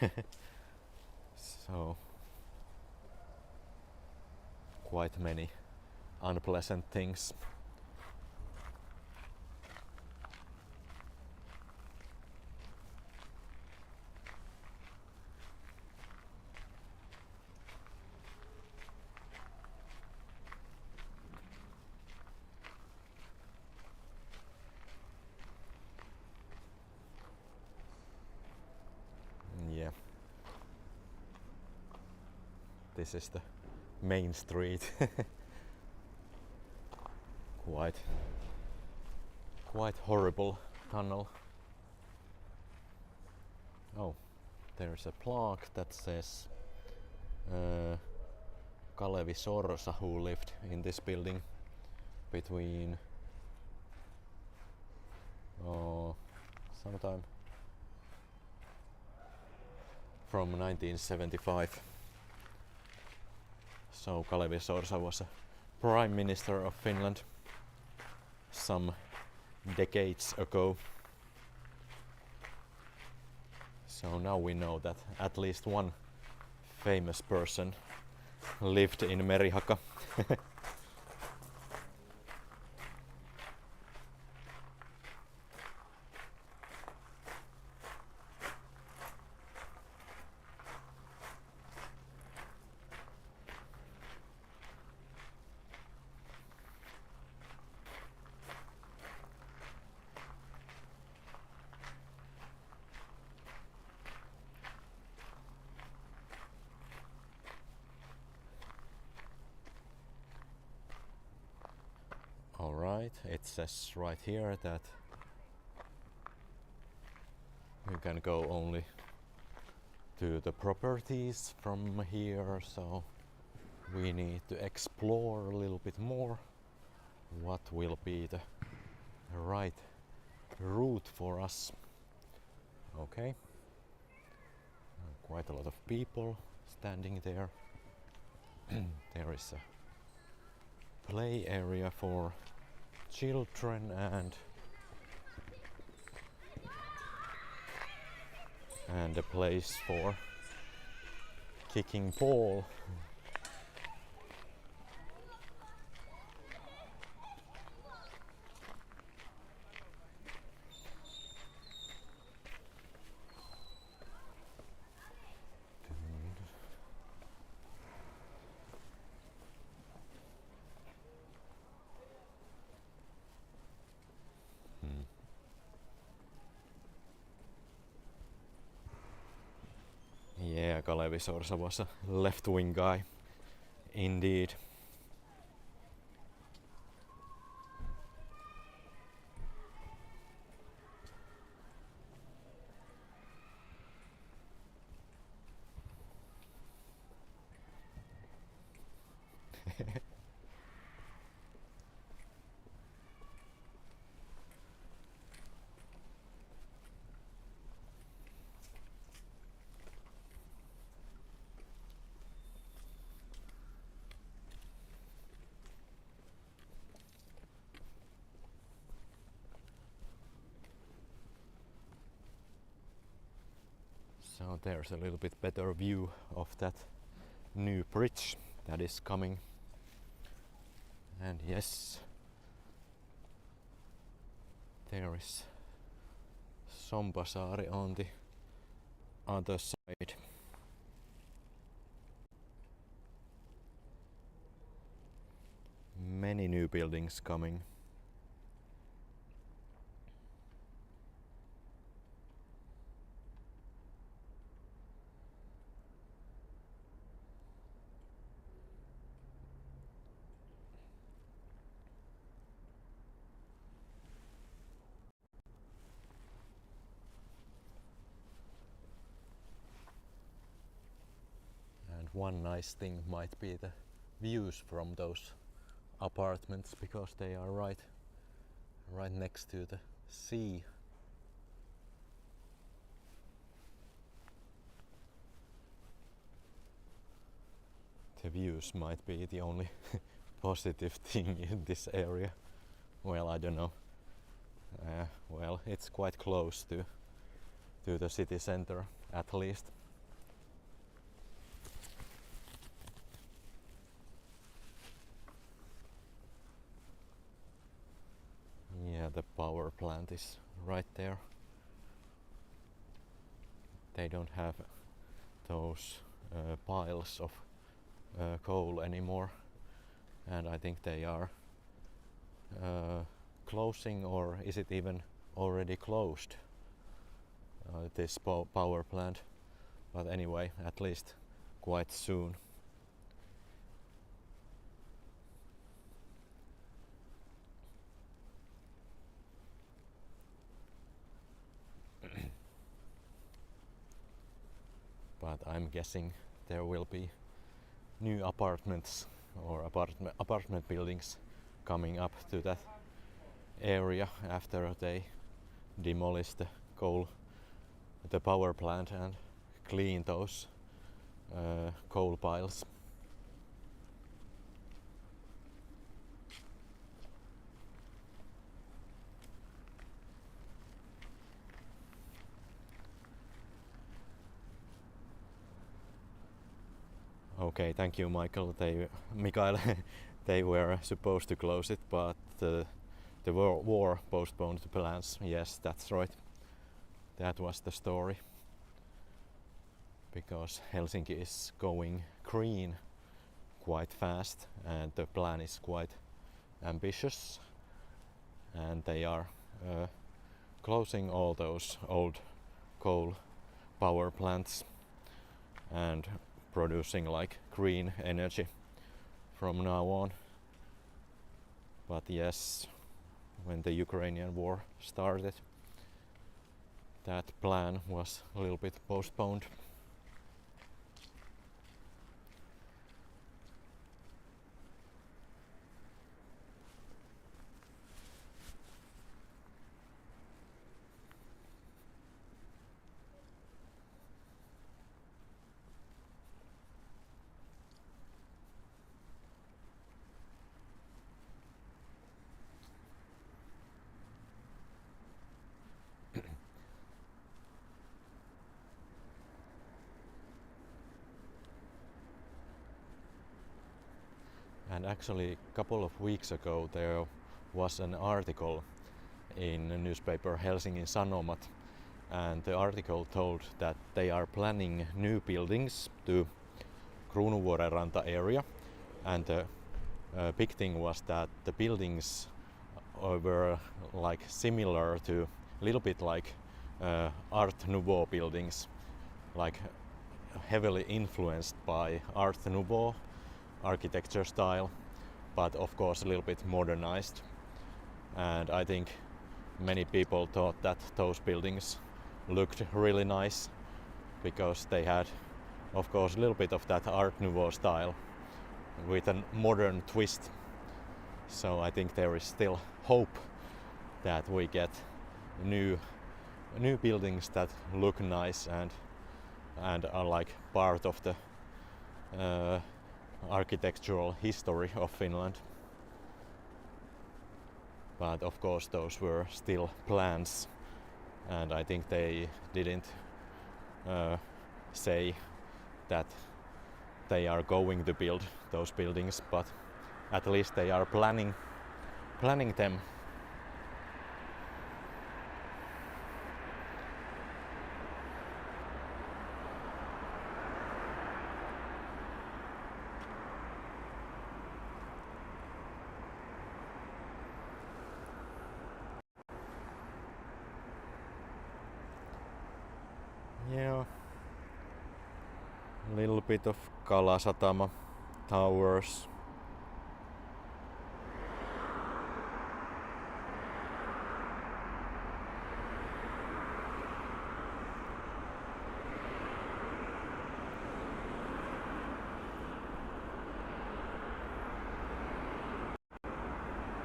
Speaker 1: So quite many unpleasant things. Yeah. This is the main street. Quite horrible tunnel. Oh, there's a plaque that says Kalevi Sorsa, who lived in this building between sometime from 1975. So Kalevi Sorsa was a prime minister of Finland some decades ago. So now we know that at least one famous person lived in Merihaka. it says right here that you can go only to the properties from here, so we need to explore a little bit more what will be the right route for us. Okay, quite a lot of people standing there. There is a play area for children and a place for kicking ball. Yeah, Kalevi Sorsa was a left-wing guy, indeed. So there's a little bit better view of that new bridge that is coming. And yes, there is Sombasaari on the other side. Many new buildings coming. And one nice thing might be the views from those apartments, because they are right next to the sea. The views might be the only positive thing in this area. Well, I don't know. Well, it's quite close to the city center, at least. Yeah, the power plant is right there. They don't have those piles of coal anymore, and I think they are closing, or is it even already closed, this power plant. But anyway, at least quite soon. But I'm guessing there will be new apartments or apartment buildings coming up to that area after they demolish the power plant and clean those coal piles. Okay, thank you, Mikael. They were supposed to close it, but the war postponed the plans. Yes, that's right. That was the story. Because Helsinki is going green quite fast, and the plan is quite ambitious, and they are closing all those old coal power plants and producing like green energy from now on. But yes, when the Ukrainian war started. That plan was a little bit postponed. And actually, a couple of weeks ago, there was an article in the newspaper Helsingin Sanomat, and the article told that they are planning new buildings to Kruunuvuorenranta area, and the big thing was that the buildings were like similar to a little bit like Art Nouveau buildings, like heavily influenced by Art Nouveau architecture style, but of course a little bit modernized. And I think many people thought that those buildings looked really nice because they had, of course, a little bit of that Art Nouveau style with a modern twist. So I think there is still hope that we get new buildings that look nice and are like part of the architectural history of Finland. But of course those were still plans, and I think they didn't say that they are going to build those buildings, but at least they are planning them. Yeah, a little bit of Kalasatama towers.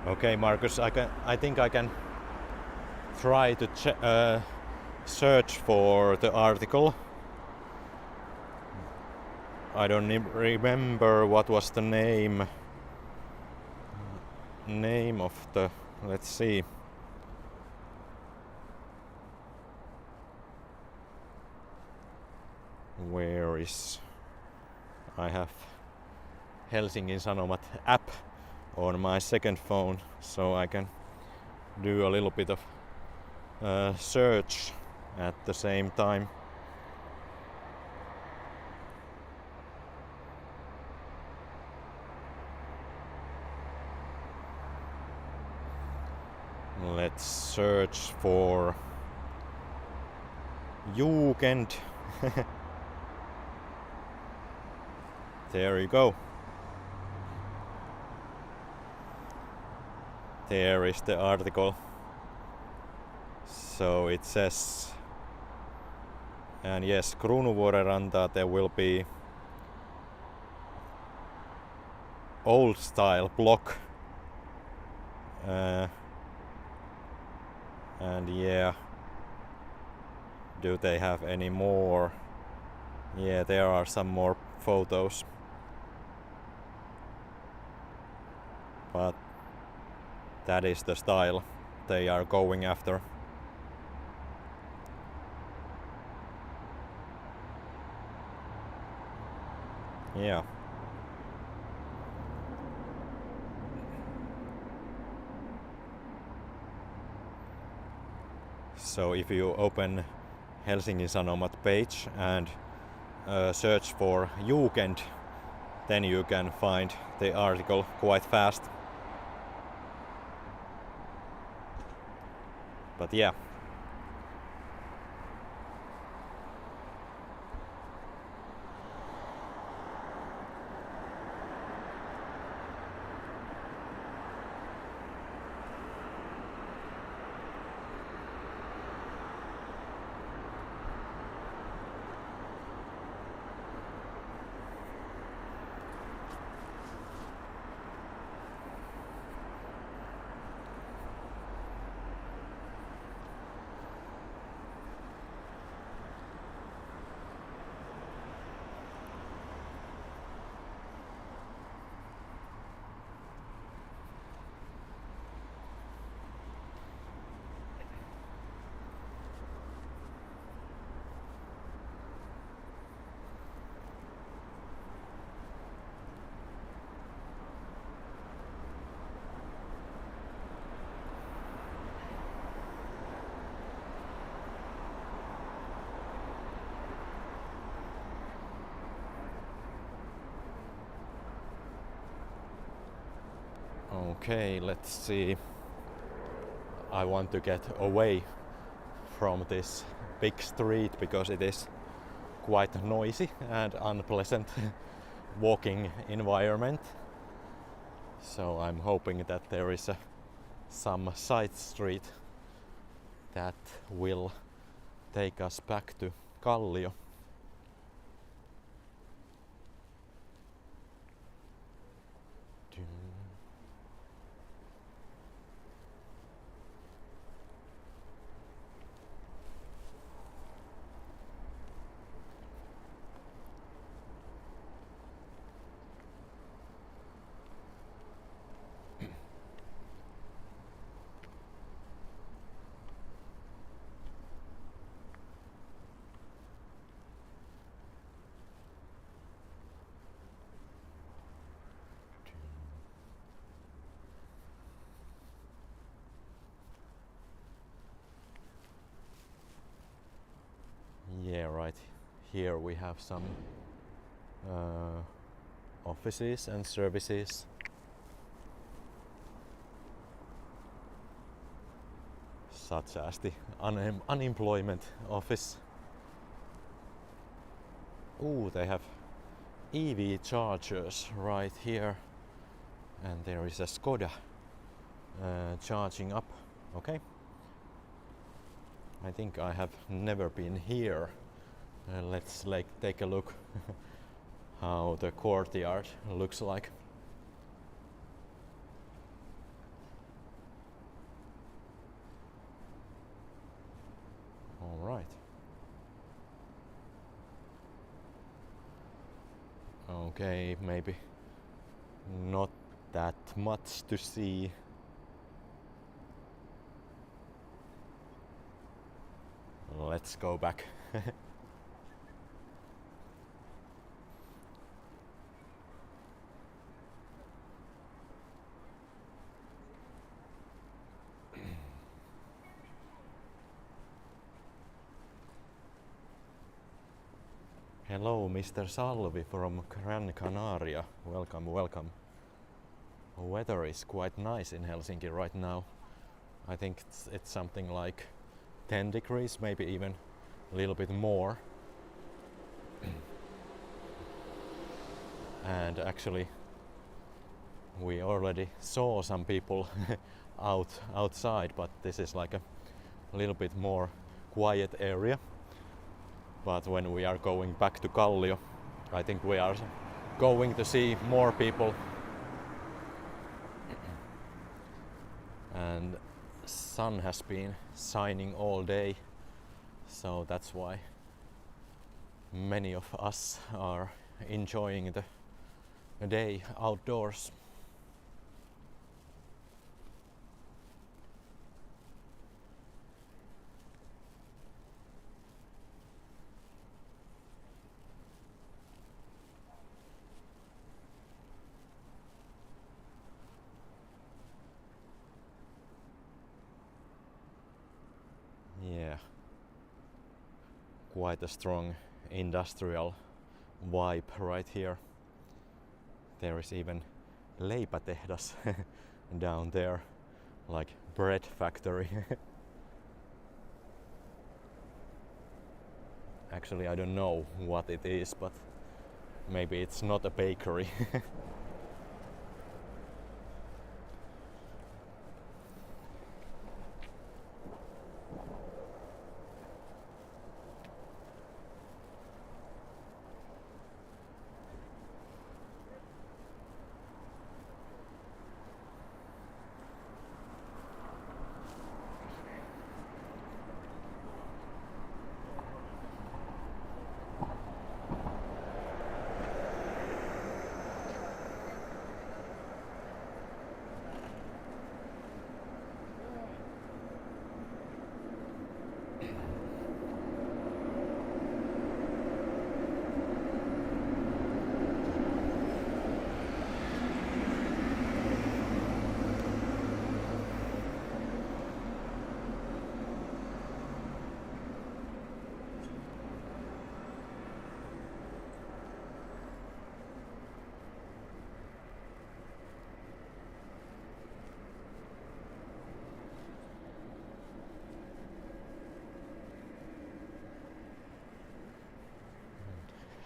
Speaker 1: Okay, Marcus, I think I can try to search for the article. I don't remember what was the name of the, let's see. Where is, I have Helsingin Sanomat app on my second phone, so I can do a little bit of search at the same time. Let's search for Jugend. There you go. There is the article. So it says, and yes, Kruunuvuorenranta, there will be old style block. And yeah, do they have any more? Yeah, there are some more photos. But that is the style they are going after. Yeah. So if you open Helsingin Sanomat page and search for Jugend, then you can find the article quite fast. But yeah. Okay, let's see. I want to get away from this big street because it is quite noisy and unpleasant walking environment. So I'm hoping that there is some side street that will take us back to Kallio. Yeah, right here we have some offices and services. Such as the unemployment office. Ooh, they have EV chargers right here, and there is a Skoda charging up. Okay. I think I have never been here. Let's take a look how the courtyard looks like. All right. Okay, maybe not that much to see. Let's go back. Hello, Mr. Salvi from Gran Canaria. Welcome, welcome. Weather is quite nice in Helsinki right now. I think it's something like 10 degrees, maybe even a little bit more. And actually we already saw some people outside, but this is like a little bit more quiet area. But when we are going back to Kallio, I think we are going to see more people. And sun has been shining all day, so that's why many of us are enjoying the day outdoors. Yeah, quite a strong industrial vibe right here. There is even leipätehdas down there, like bread factory. Actually, I don't know what it is, but maybe it's not a bakery.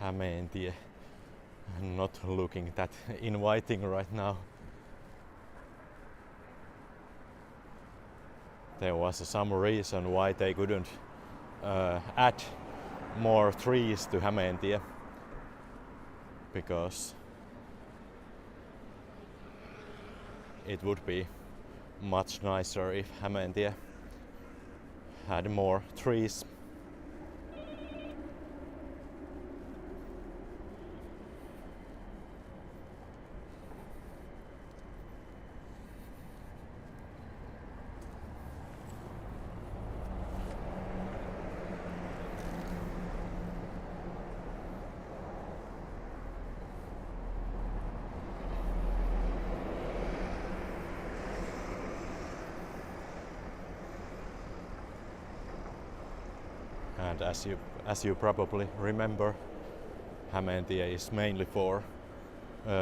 Speaker 1: Hämeentie not looking that inviting right now. There was some reason why they couldn't add more trees to Hämeentie, because it would be much nicer if Hämeentie had more trees. And as you probably remember, Hämeentie is mainly for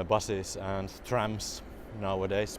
Speaker 1: buses and trams nowadays.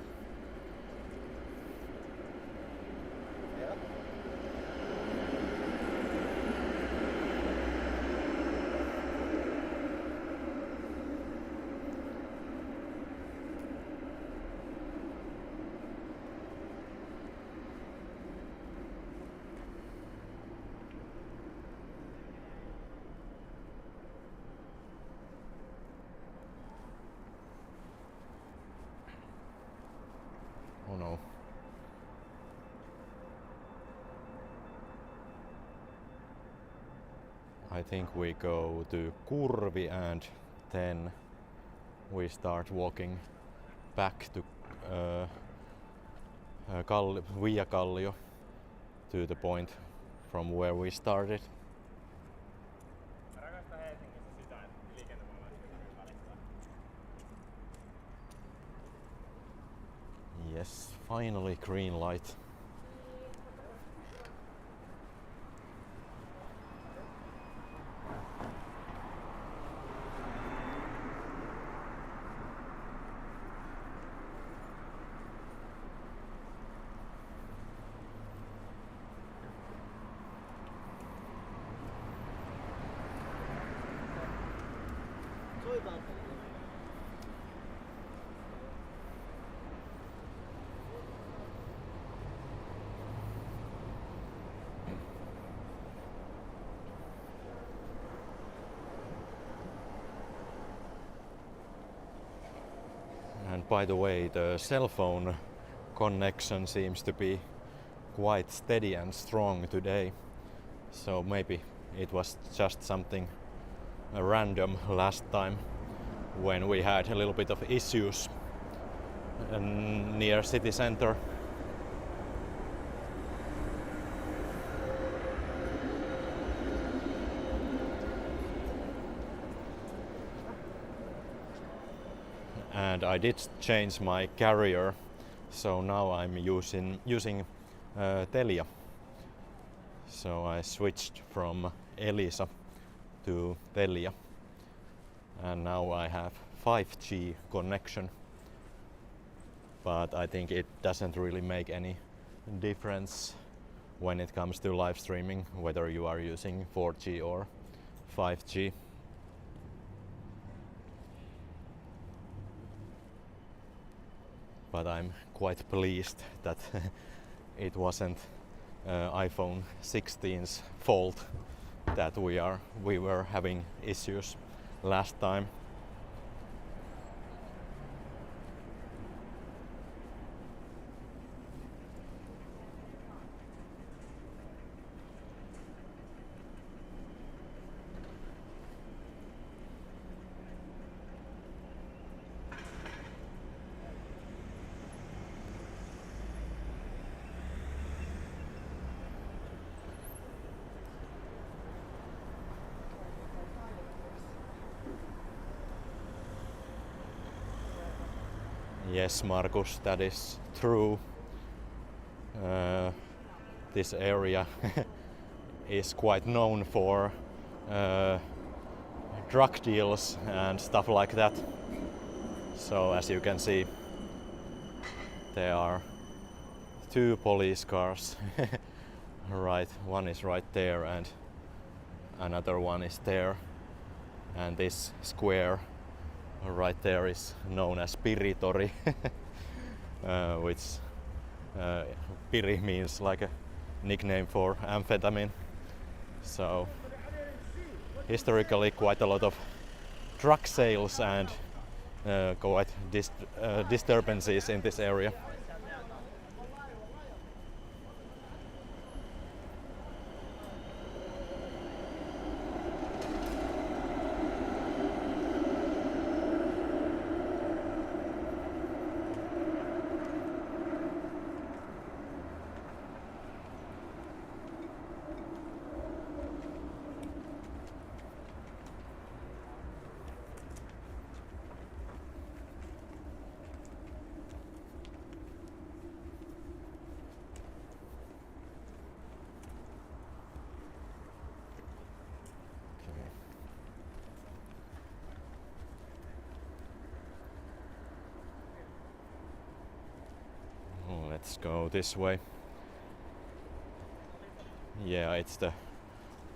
Speaker 1: Oh no. I think we go to Kurvi and then we start walking back to via Kallio to the point from where we started. Yes, finally green light. And by the way, the cell phone connection seems to be quite steady and strong today. So maybe it was just something random last time when we had a little bit of issues near city center. And I did change my carrier, so now I'm using Telia. So I switched from Elisa to Telia, and now I have 5G connection. But I think it doesn't really make any difference when it comes to live streaming, whether you are using 4G or 5G. But I'm quite pleased that it wasn't iPhone 16's fault that we were having issues last time. Yes, Markus, that is true. This area is quite known for drug deals and stuff like that. So as you can see, there are two police cars. Right, one is right there and another one is there and this square right there is known as Piritori, which Piri means like a nickname for amphetamine. So historically quite a lot of drug sales and quite disturbances in this area. Let's go this way. Yeah, it's the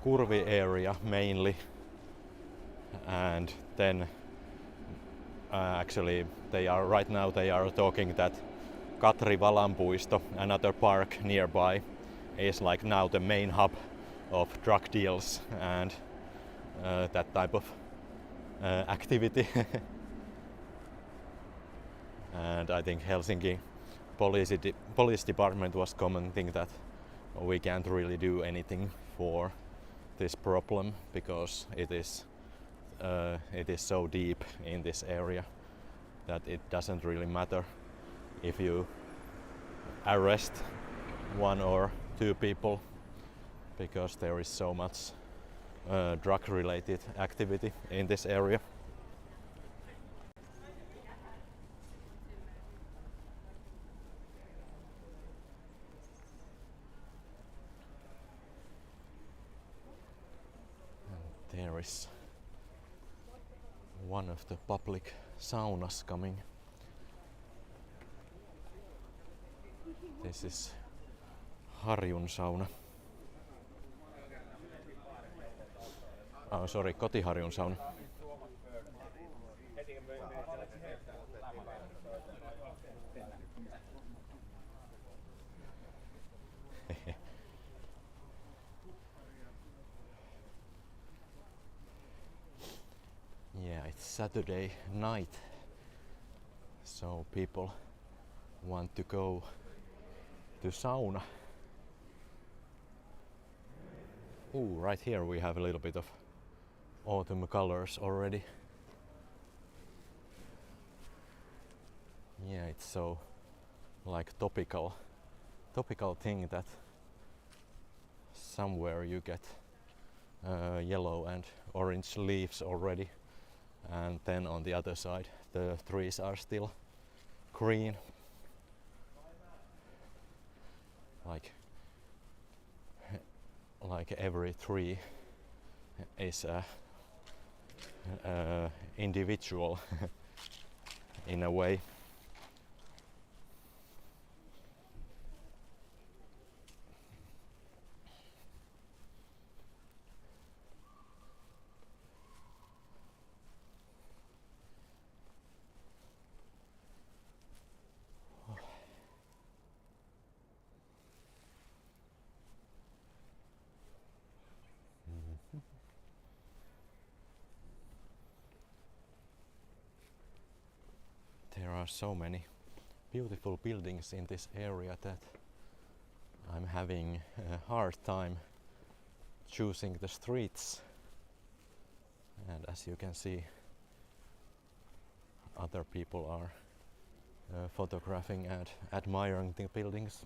Speaker 1: Kurvi area mainly, and then actually they are talking that Katri Valanpuisto, another park nearby, is like now the main hub of drug deals and that type of activity. And I think Helsinki police department was commenting that we can't really do anything for this problem because it is so deep in this area that it doesn't really matter if you arrest one or two people, because there is so much drug related activity in this area. There is one of the public saunas coming. This is Harjun sauna. Oh, sorry, Kotiharjun sauna. Yeah, it's Saturday night, so people want to go to sauna. Ooh, right here we have a little bit of autumn colors already. Yeah, it's so like topical thing that somewhere you get yellow and orange leaves already, and then on the other side the trees are still green. Like every tree is a individual in a way. There are so many beautiful buildings in this area that I'm having a hard time choosing the streets. And as you can see, other people are photographing and admiring the buildings.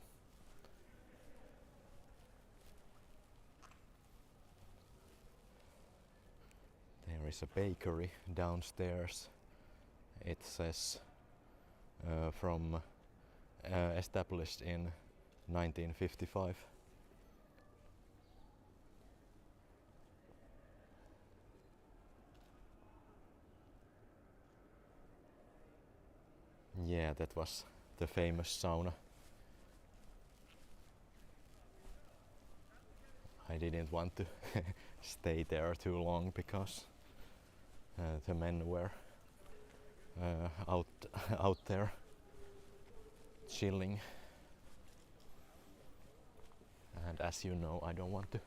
Speaker 1: There is a bakery downstairs. It says from established in 1955. Yeah, that was the famous sauna. I didn't want to stay there too long because the men were out there chilling. And as you know, I don't want to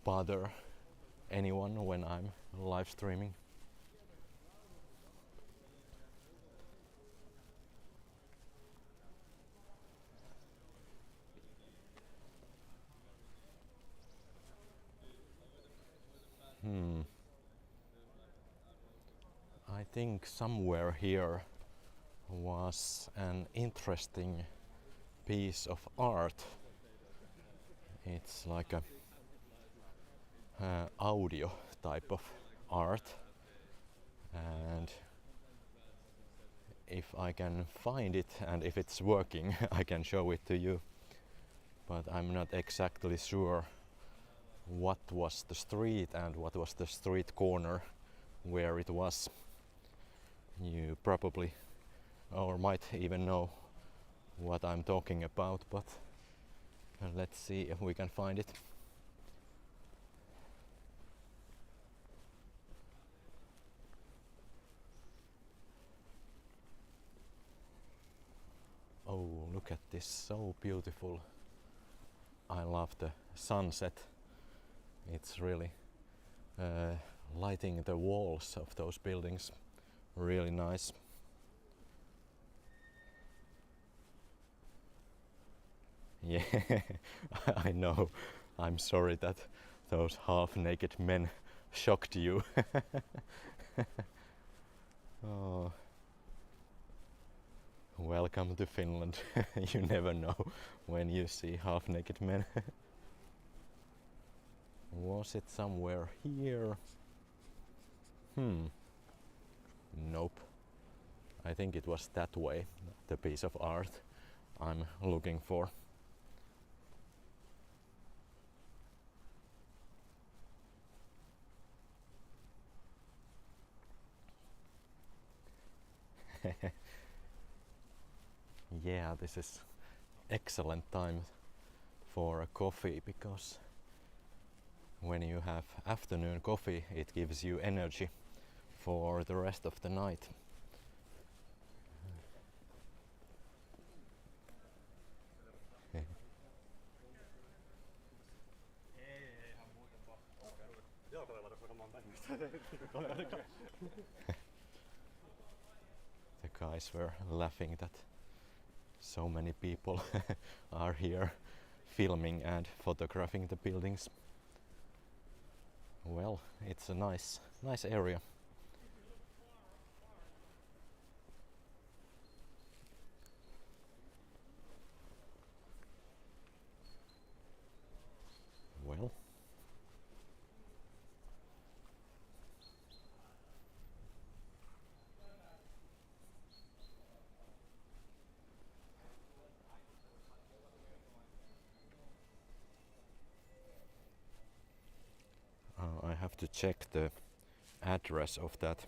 Speaker 1: bother anyone when I'm live streaming. I think somewhere here was an interesting piece of art. It's like a audio type of art, and if I can find it and if it's working I can show it to you, but I'm not exactly sure what was the street and what was the street corner where it was. You probably or might even know what I'm talking about, but let's see if we can find it. Oh, look at this, so beautiful. I love the sunset. It's really lighting the walls of those buildings. Really nice. Yeah, I know. I'm sorry that those half-naked men shocked you. Oh. Welcome to Finland. You never know when you see half-naked men. Was it somewhere here? Nope. I think it was that way, the piece of art I'm looking for. Yeah, this is excellent time for a coffee, because when you have afternoon coffee it gives you energy for the rest of the night. The guys were laughing that so many people are here filming and photographing the buildings. Well, it's a nice area. Well, I have to check the address of that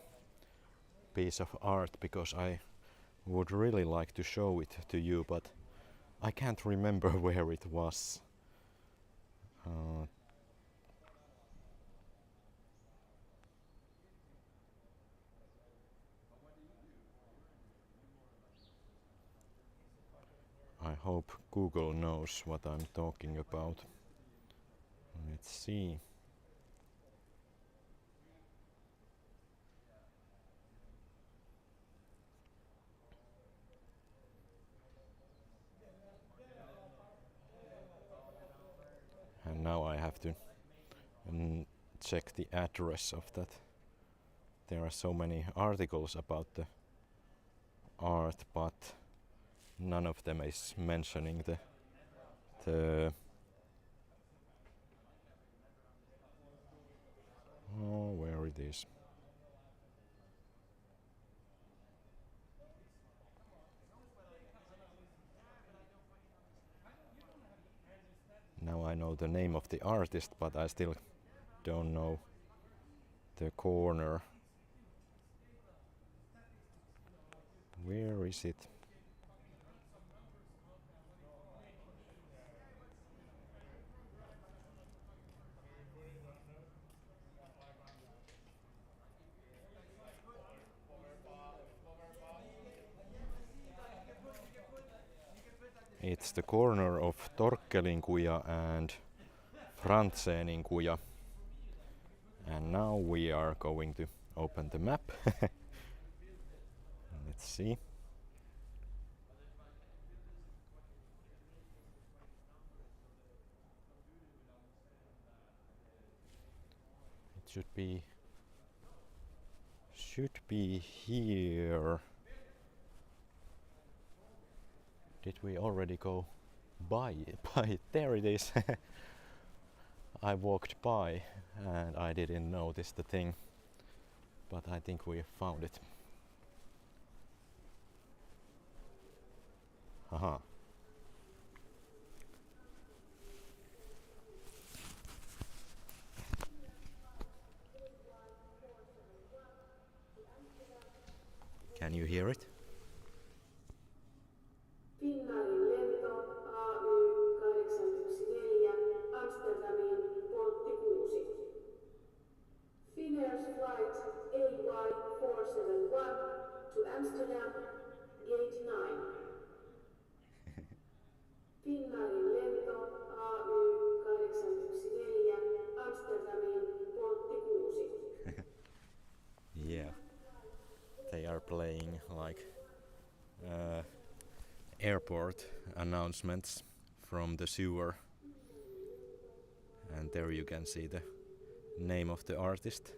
Speaker 1: piece of art, because I would really like to show it to you, but I can't remember where it was. I hope Google knows what I'm talking about. Let's see. And now I have to check the address of that. There are so many articles about the art, but none of them is mentioning the where it is. Now I know the name of the artist, but I still don't know the corner. Where is it? It's the corner of Torkkelinkuja and Frantseninkuja. And now we are going to open the map. Let's see. It should be here. Did we already go by it? There it is. I walked by and I didn't notice the thing, but I think we found it. Haha. Can you hear it?
Speaker 5: Finnairin lento AY 814 Amsterdamiin portti 6. Finnair's flight AY 471 to Amsterdam gate 9. Finnairin lento AY 814 Amsterdamiin portti 6.
Speaker 1: Yeah. They are playing like airport announcements from the sewer, and there you can see the name of the artist,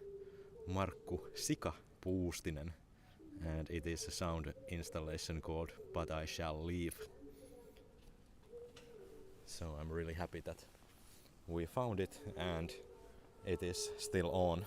Speaker 1: Markku Sika Puustinen, and it is a sound installation called But I Shall Leave. So I'm really happy that we found it and it is still on.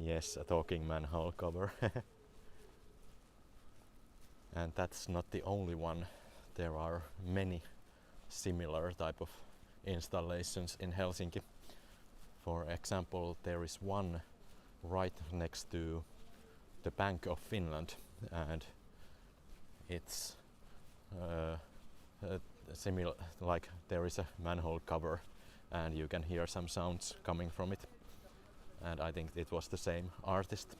Speaker 1: Yes, a talking manhole cover. And that's not the only one. There are many similar type of installations in Helsinki. For example, there is one right next to the Bank of Finland, and it's similar, like there is a manhole cover and you can hear some sounds coming from it. And I think it was the same artist.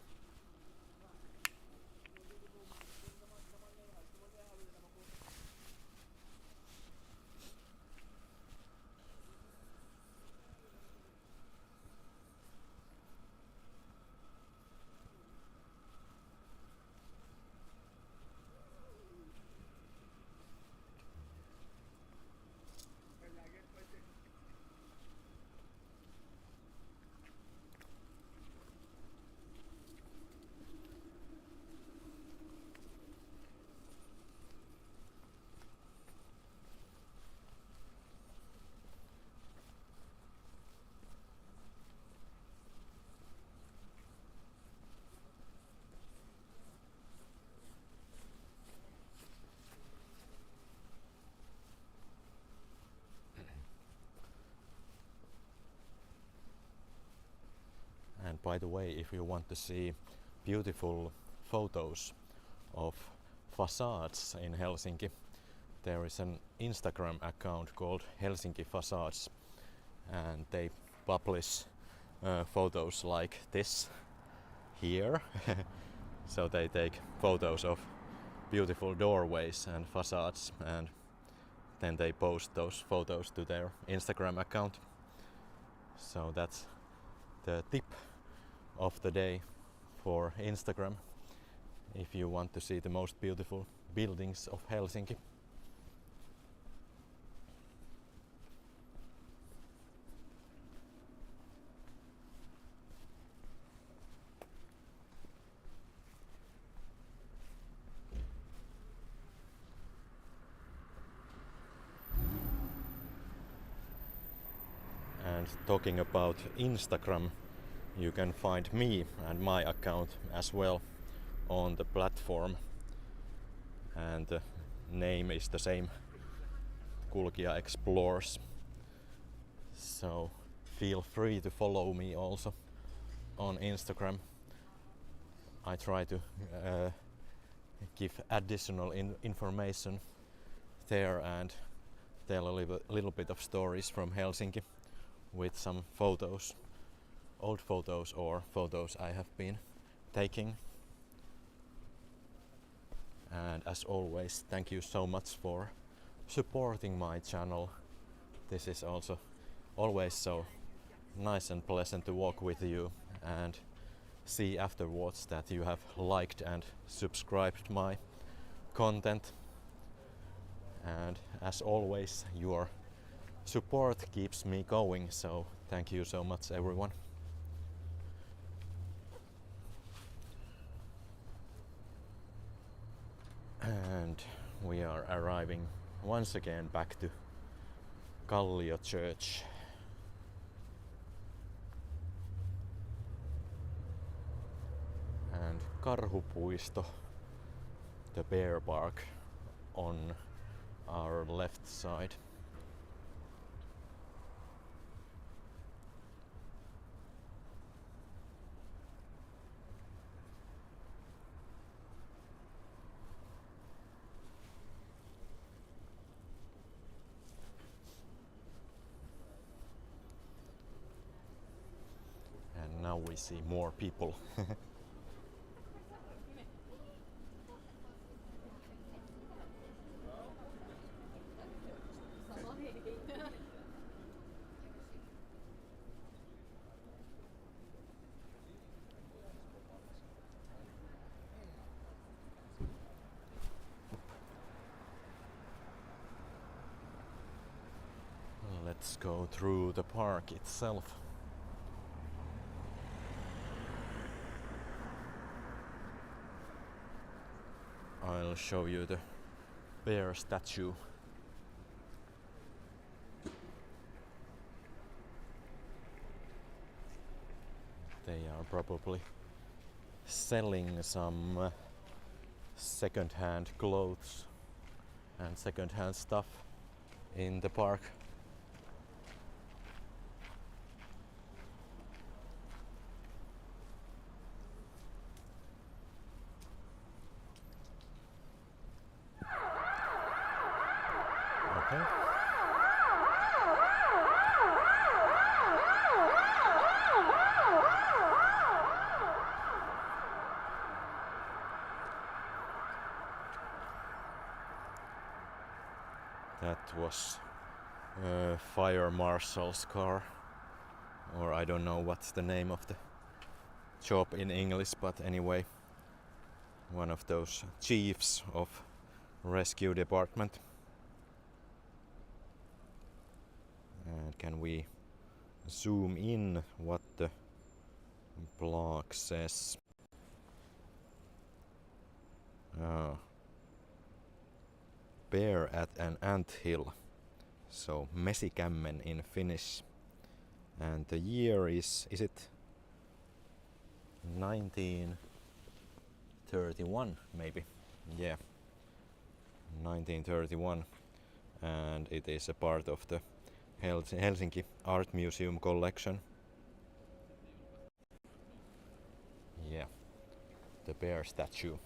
Speaker 1: And by the way, if you want to see beautiful photos of facades in Helsinki, there is an Instagram account called Helsinki Facades, and they publish photos like this here. So they take photos of beautiful doorways and facades, and then they post those photos to their Instagram account. So that's the tip of the day for Instagram if you want to see the most beautiful buildings of Helsinki. And talking about Instagram, you can find me and my account as well on the platform, and the name is the same, Kulkija Explores. So feel free to follow me also on Instagram. I try to give additional information there and tell a little bit of stories from Helsinki with some photos, old photos or photos I have been taking. And as always, thank you so much for supporting my channel. This is also always so nice and pleasant to walk with you and see afterwards that you have liked and subscribed my content. And as always, your support keeps me going, so thank you so much, everyone. And we are arriving once again back to Kallio church. And Karhupuisto, the bear park, on our left side. And now we see more people. Let's go through the park itself. I'll show you the bear statue. They are probably selling some second-hand clothes and second-hand stuff in the park. Okay. That was a fire marshal's car, or I don't know what's the name of the job in English, but anyway, one of those chiefs of rescue department. And can we zoom in what the blog says? Bear at an anthill, so mesikämmen in Finnish, and the year is it 1931 maybe? Yeah, 1931, and it is a part of the Helsinki Art Museum collection. Yeah, the bear statue.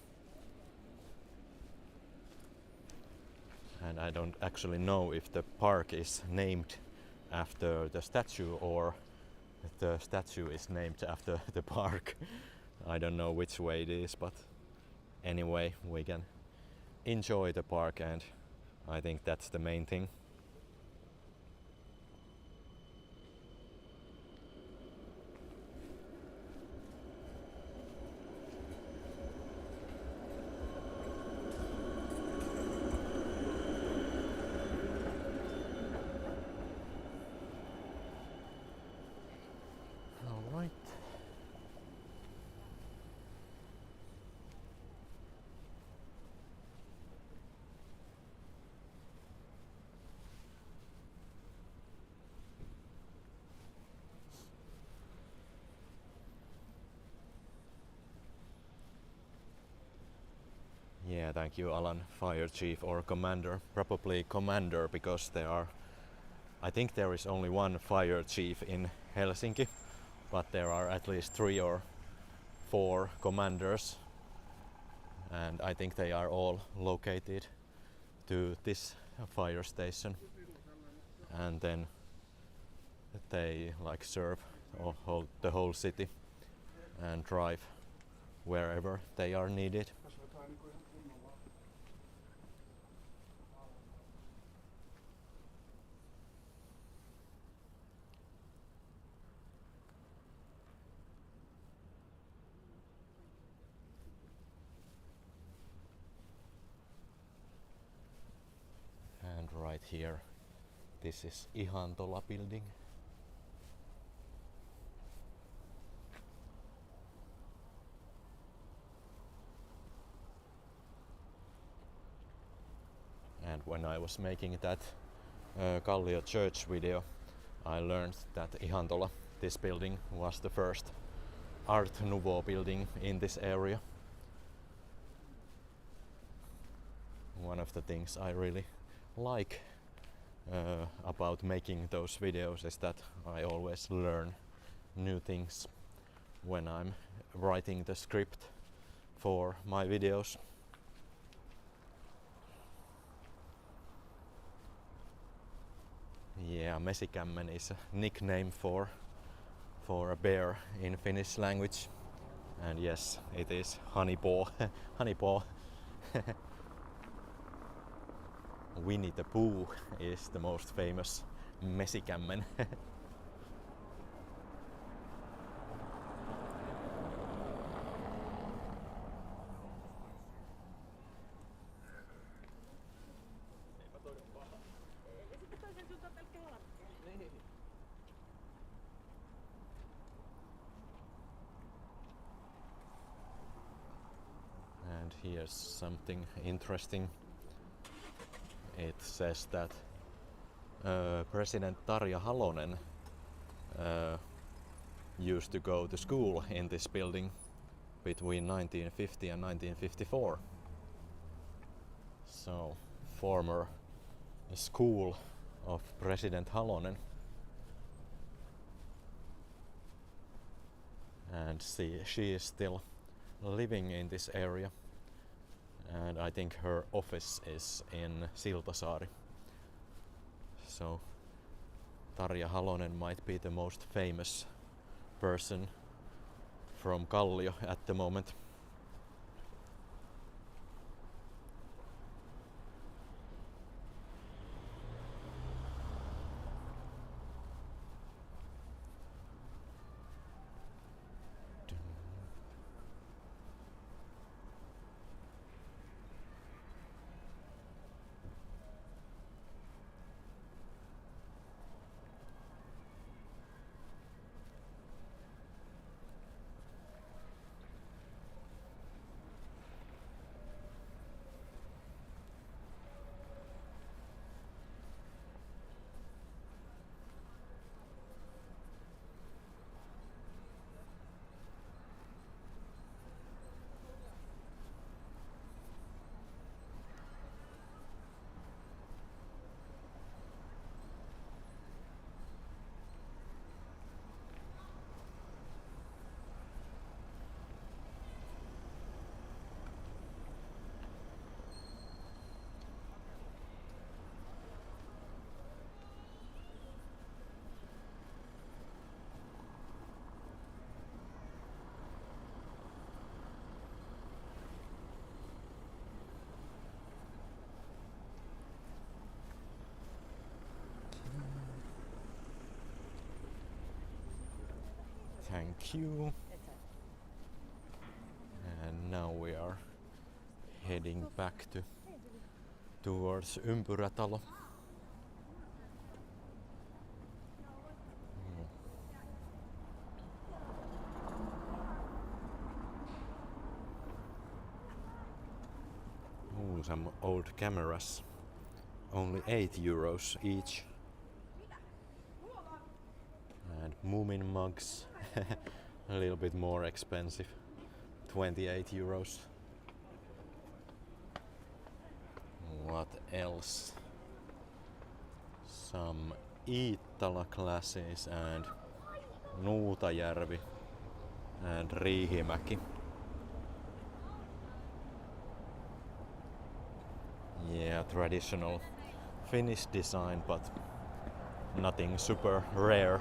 Speaker 1: And I don't actually know if the park is named after the statue or the statue is named after the park. I don't know which way it is, but anyway, we can enjoy the park, and I think that's the main thing. Yeah, thank you, Alan, fire chief or commander. Probably commander, because I think there is only one fire chief in Helsinki, but there are at least 3 or 4 commanders, and I think they are all located to this fire station, and then they like serve the whole city and drive wherever they are needed. And right here, this is Ihantola building. And when I was making that Kallio church video, I learned that Ihantola, this building, was the first Art Nouveau building in this area. One of the things I really like about making those videos is that I always learn new things when I'm writing the script for my videos. Yeah, mesikämmen is a nickname for a bear in Finnish language, and yes, it is honeypaw. Honeypaw. Winnie the Pooh is the most famous mesikämmen. And here's something interesting. It says that President Tarja Halonen used to go to school in this building between 1950 and 1954. So, former school of President Halonen. And she is still living in this area. And I think her office is in Siltasaari. So Tarja Halonen might be the most famous person from Kallio at the moment. Thank you. And now we are heading back towards Ympyrätalo. Ooh, some old cameras. Only €8 each. And Moomin mugs. A little bit more expensive. €28. What else? Some Iittala classes and Nuutajärvi and Riihimäki. Yeah, traditional Finnish design, but nothing super rare.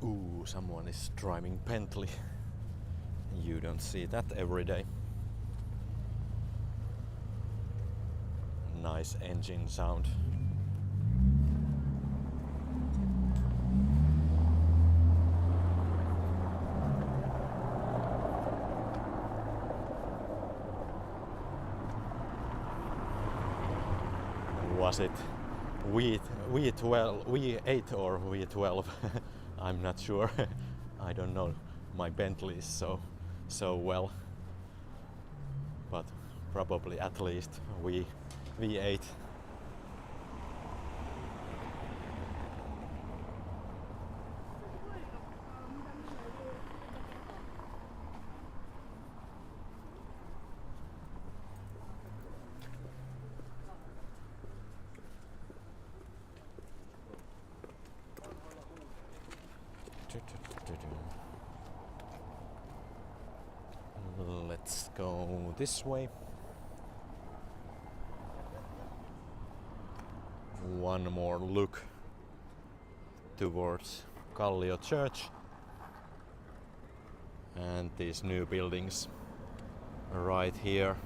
Speaker 1: Ooh, someone is driving Bentley. You don't see that every day. Nice engine sound. Was it V8 or V12? I'm not sure. I don't know my Bentley so well, but probably at least V8. Let's go this way. One more look towards Kallio church and these new buildings right here.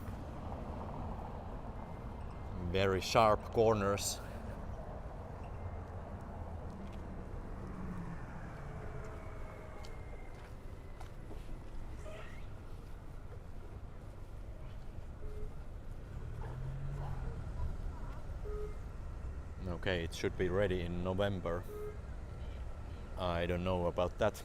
Speaker 1: Very sharp corners. Okay, it should be ready in November. I don't know about that.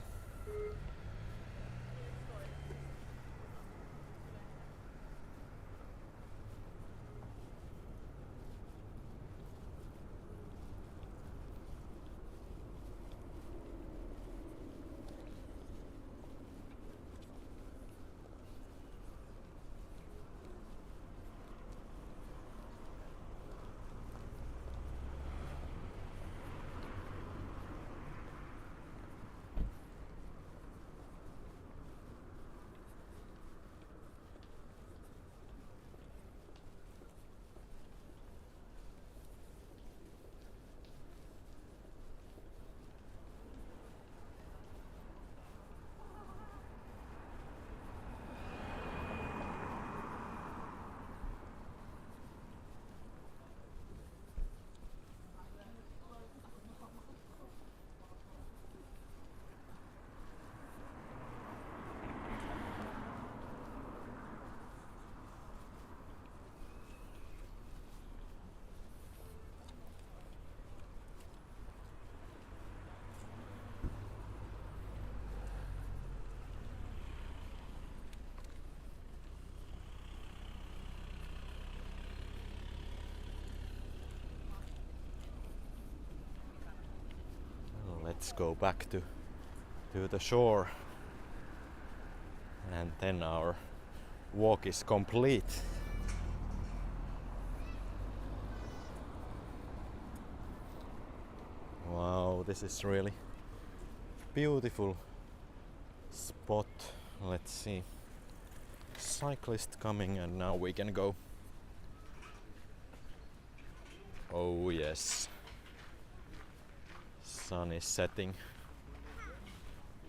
Speaker 1: Let's go back to the shore, and then our walk is complete. Wow, this is really beautiful spot. Let's see. Cyclist coming, and now we can go. Oh yes. Sun is setting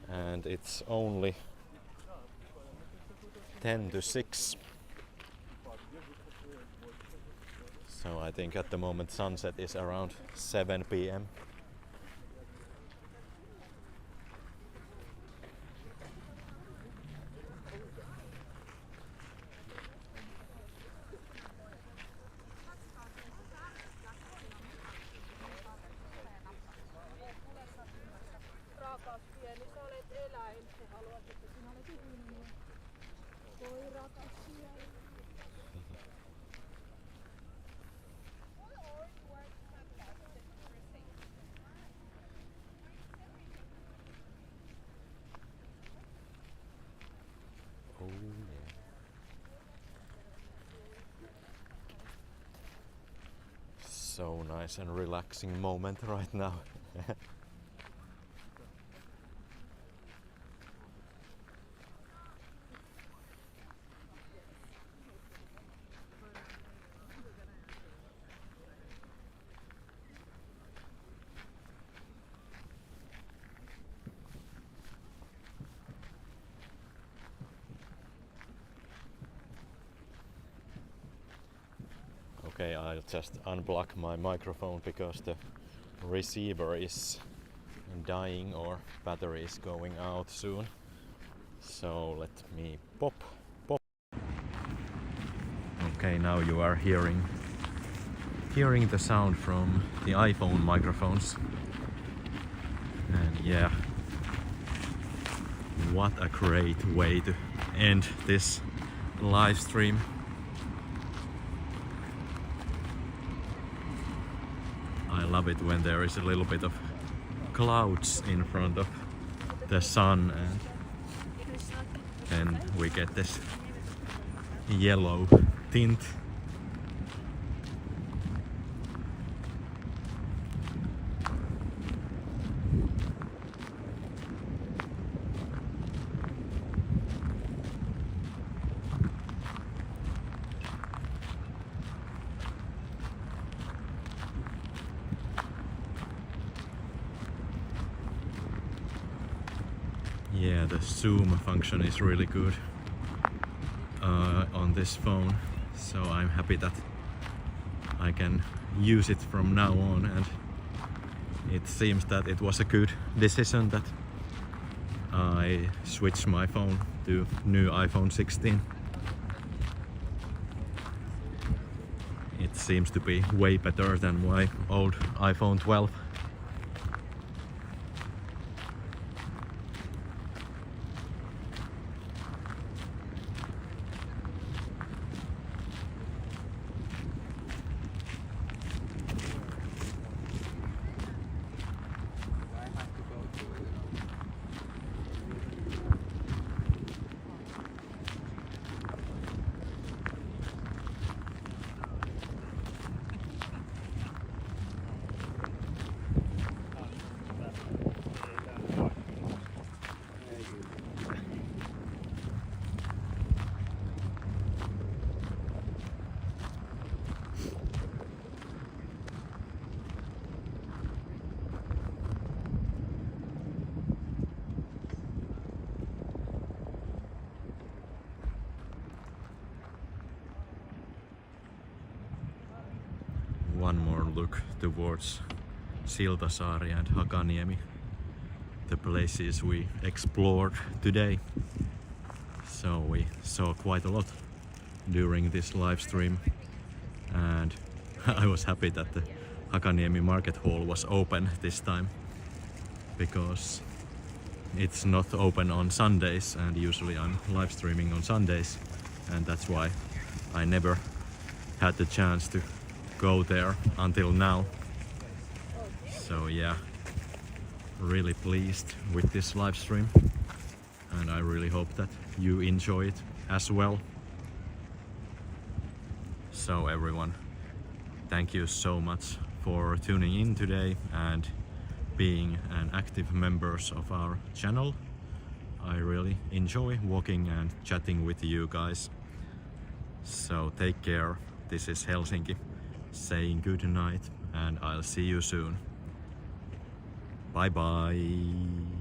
Speaker 1: and it's only 10 to 6. So I think at the moment sunset is around 7 p.m. Oh yeah. So nice and relaxing moment right now. Okay, I'll just unblock my microphone because the receiver is dying or battery is going out soon. So let me pop. Okay, now you are hearing the sound from the iPhone microphones. And yeah, what a great way to end this live stream. I love it when there is a little bit of clouds in front of the sun and we get this yellow tint. Yeah, the zoom function is really good on this phone, so I'm happy that I can use it from now on, and it seems that it was a good decision that I switched my phone to new iPhone 16. It seems to be way better than my old iPhone 12. One more look towards Siltasaari and Hakaniemi, the places we explored today. So we saw quite a lot during this live stream, and I was happy that the Hakaniemi market hall was open this time, because it's not open on Sundays, and usually I'm live streaming on Sundays, and that's why I never had the chance to go there until now. So yeah, really pleased with this live stream, and I really hope that you enjoy it as well. So everyone, thank you so much for tuning in today and being an active members of our channel. I really enjoy walking and chatting with you guys. So take care. This is Helsinki saying good night, and I'll see you soon. Bye bye.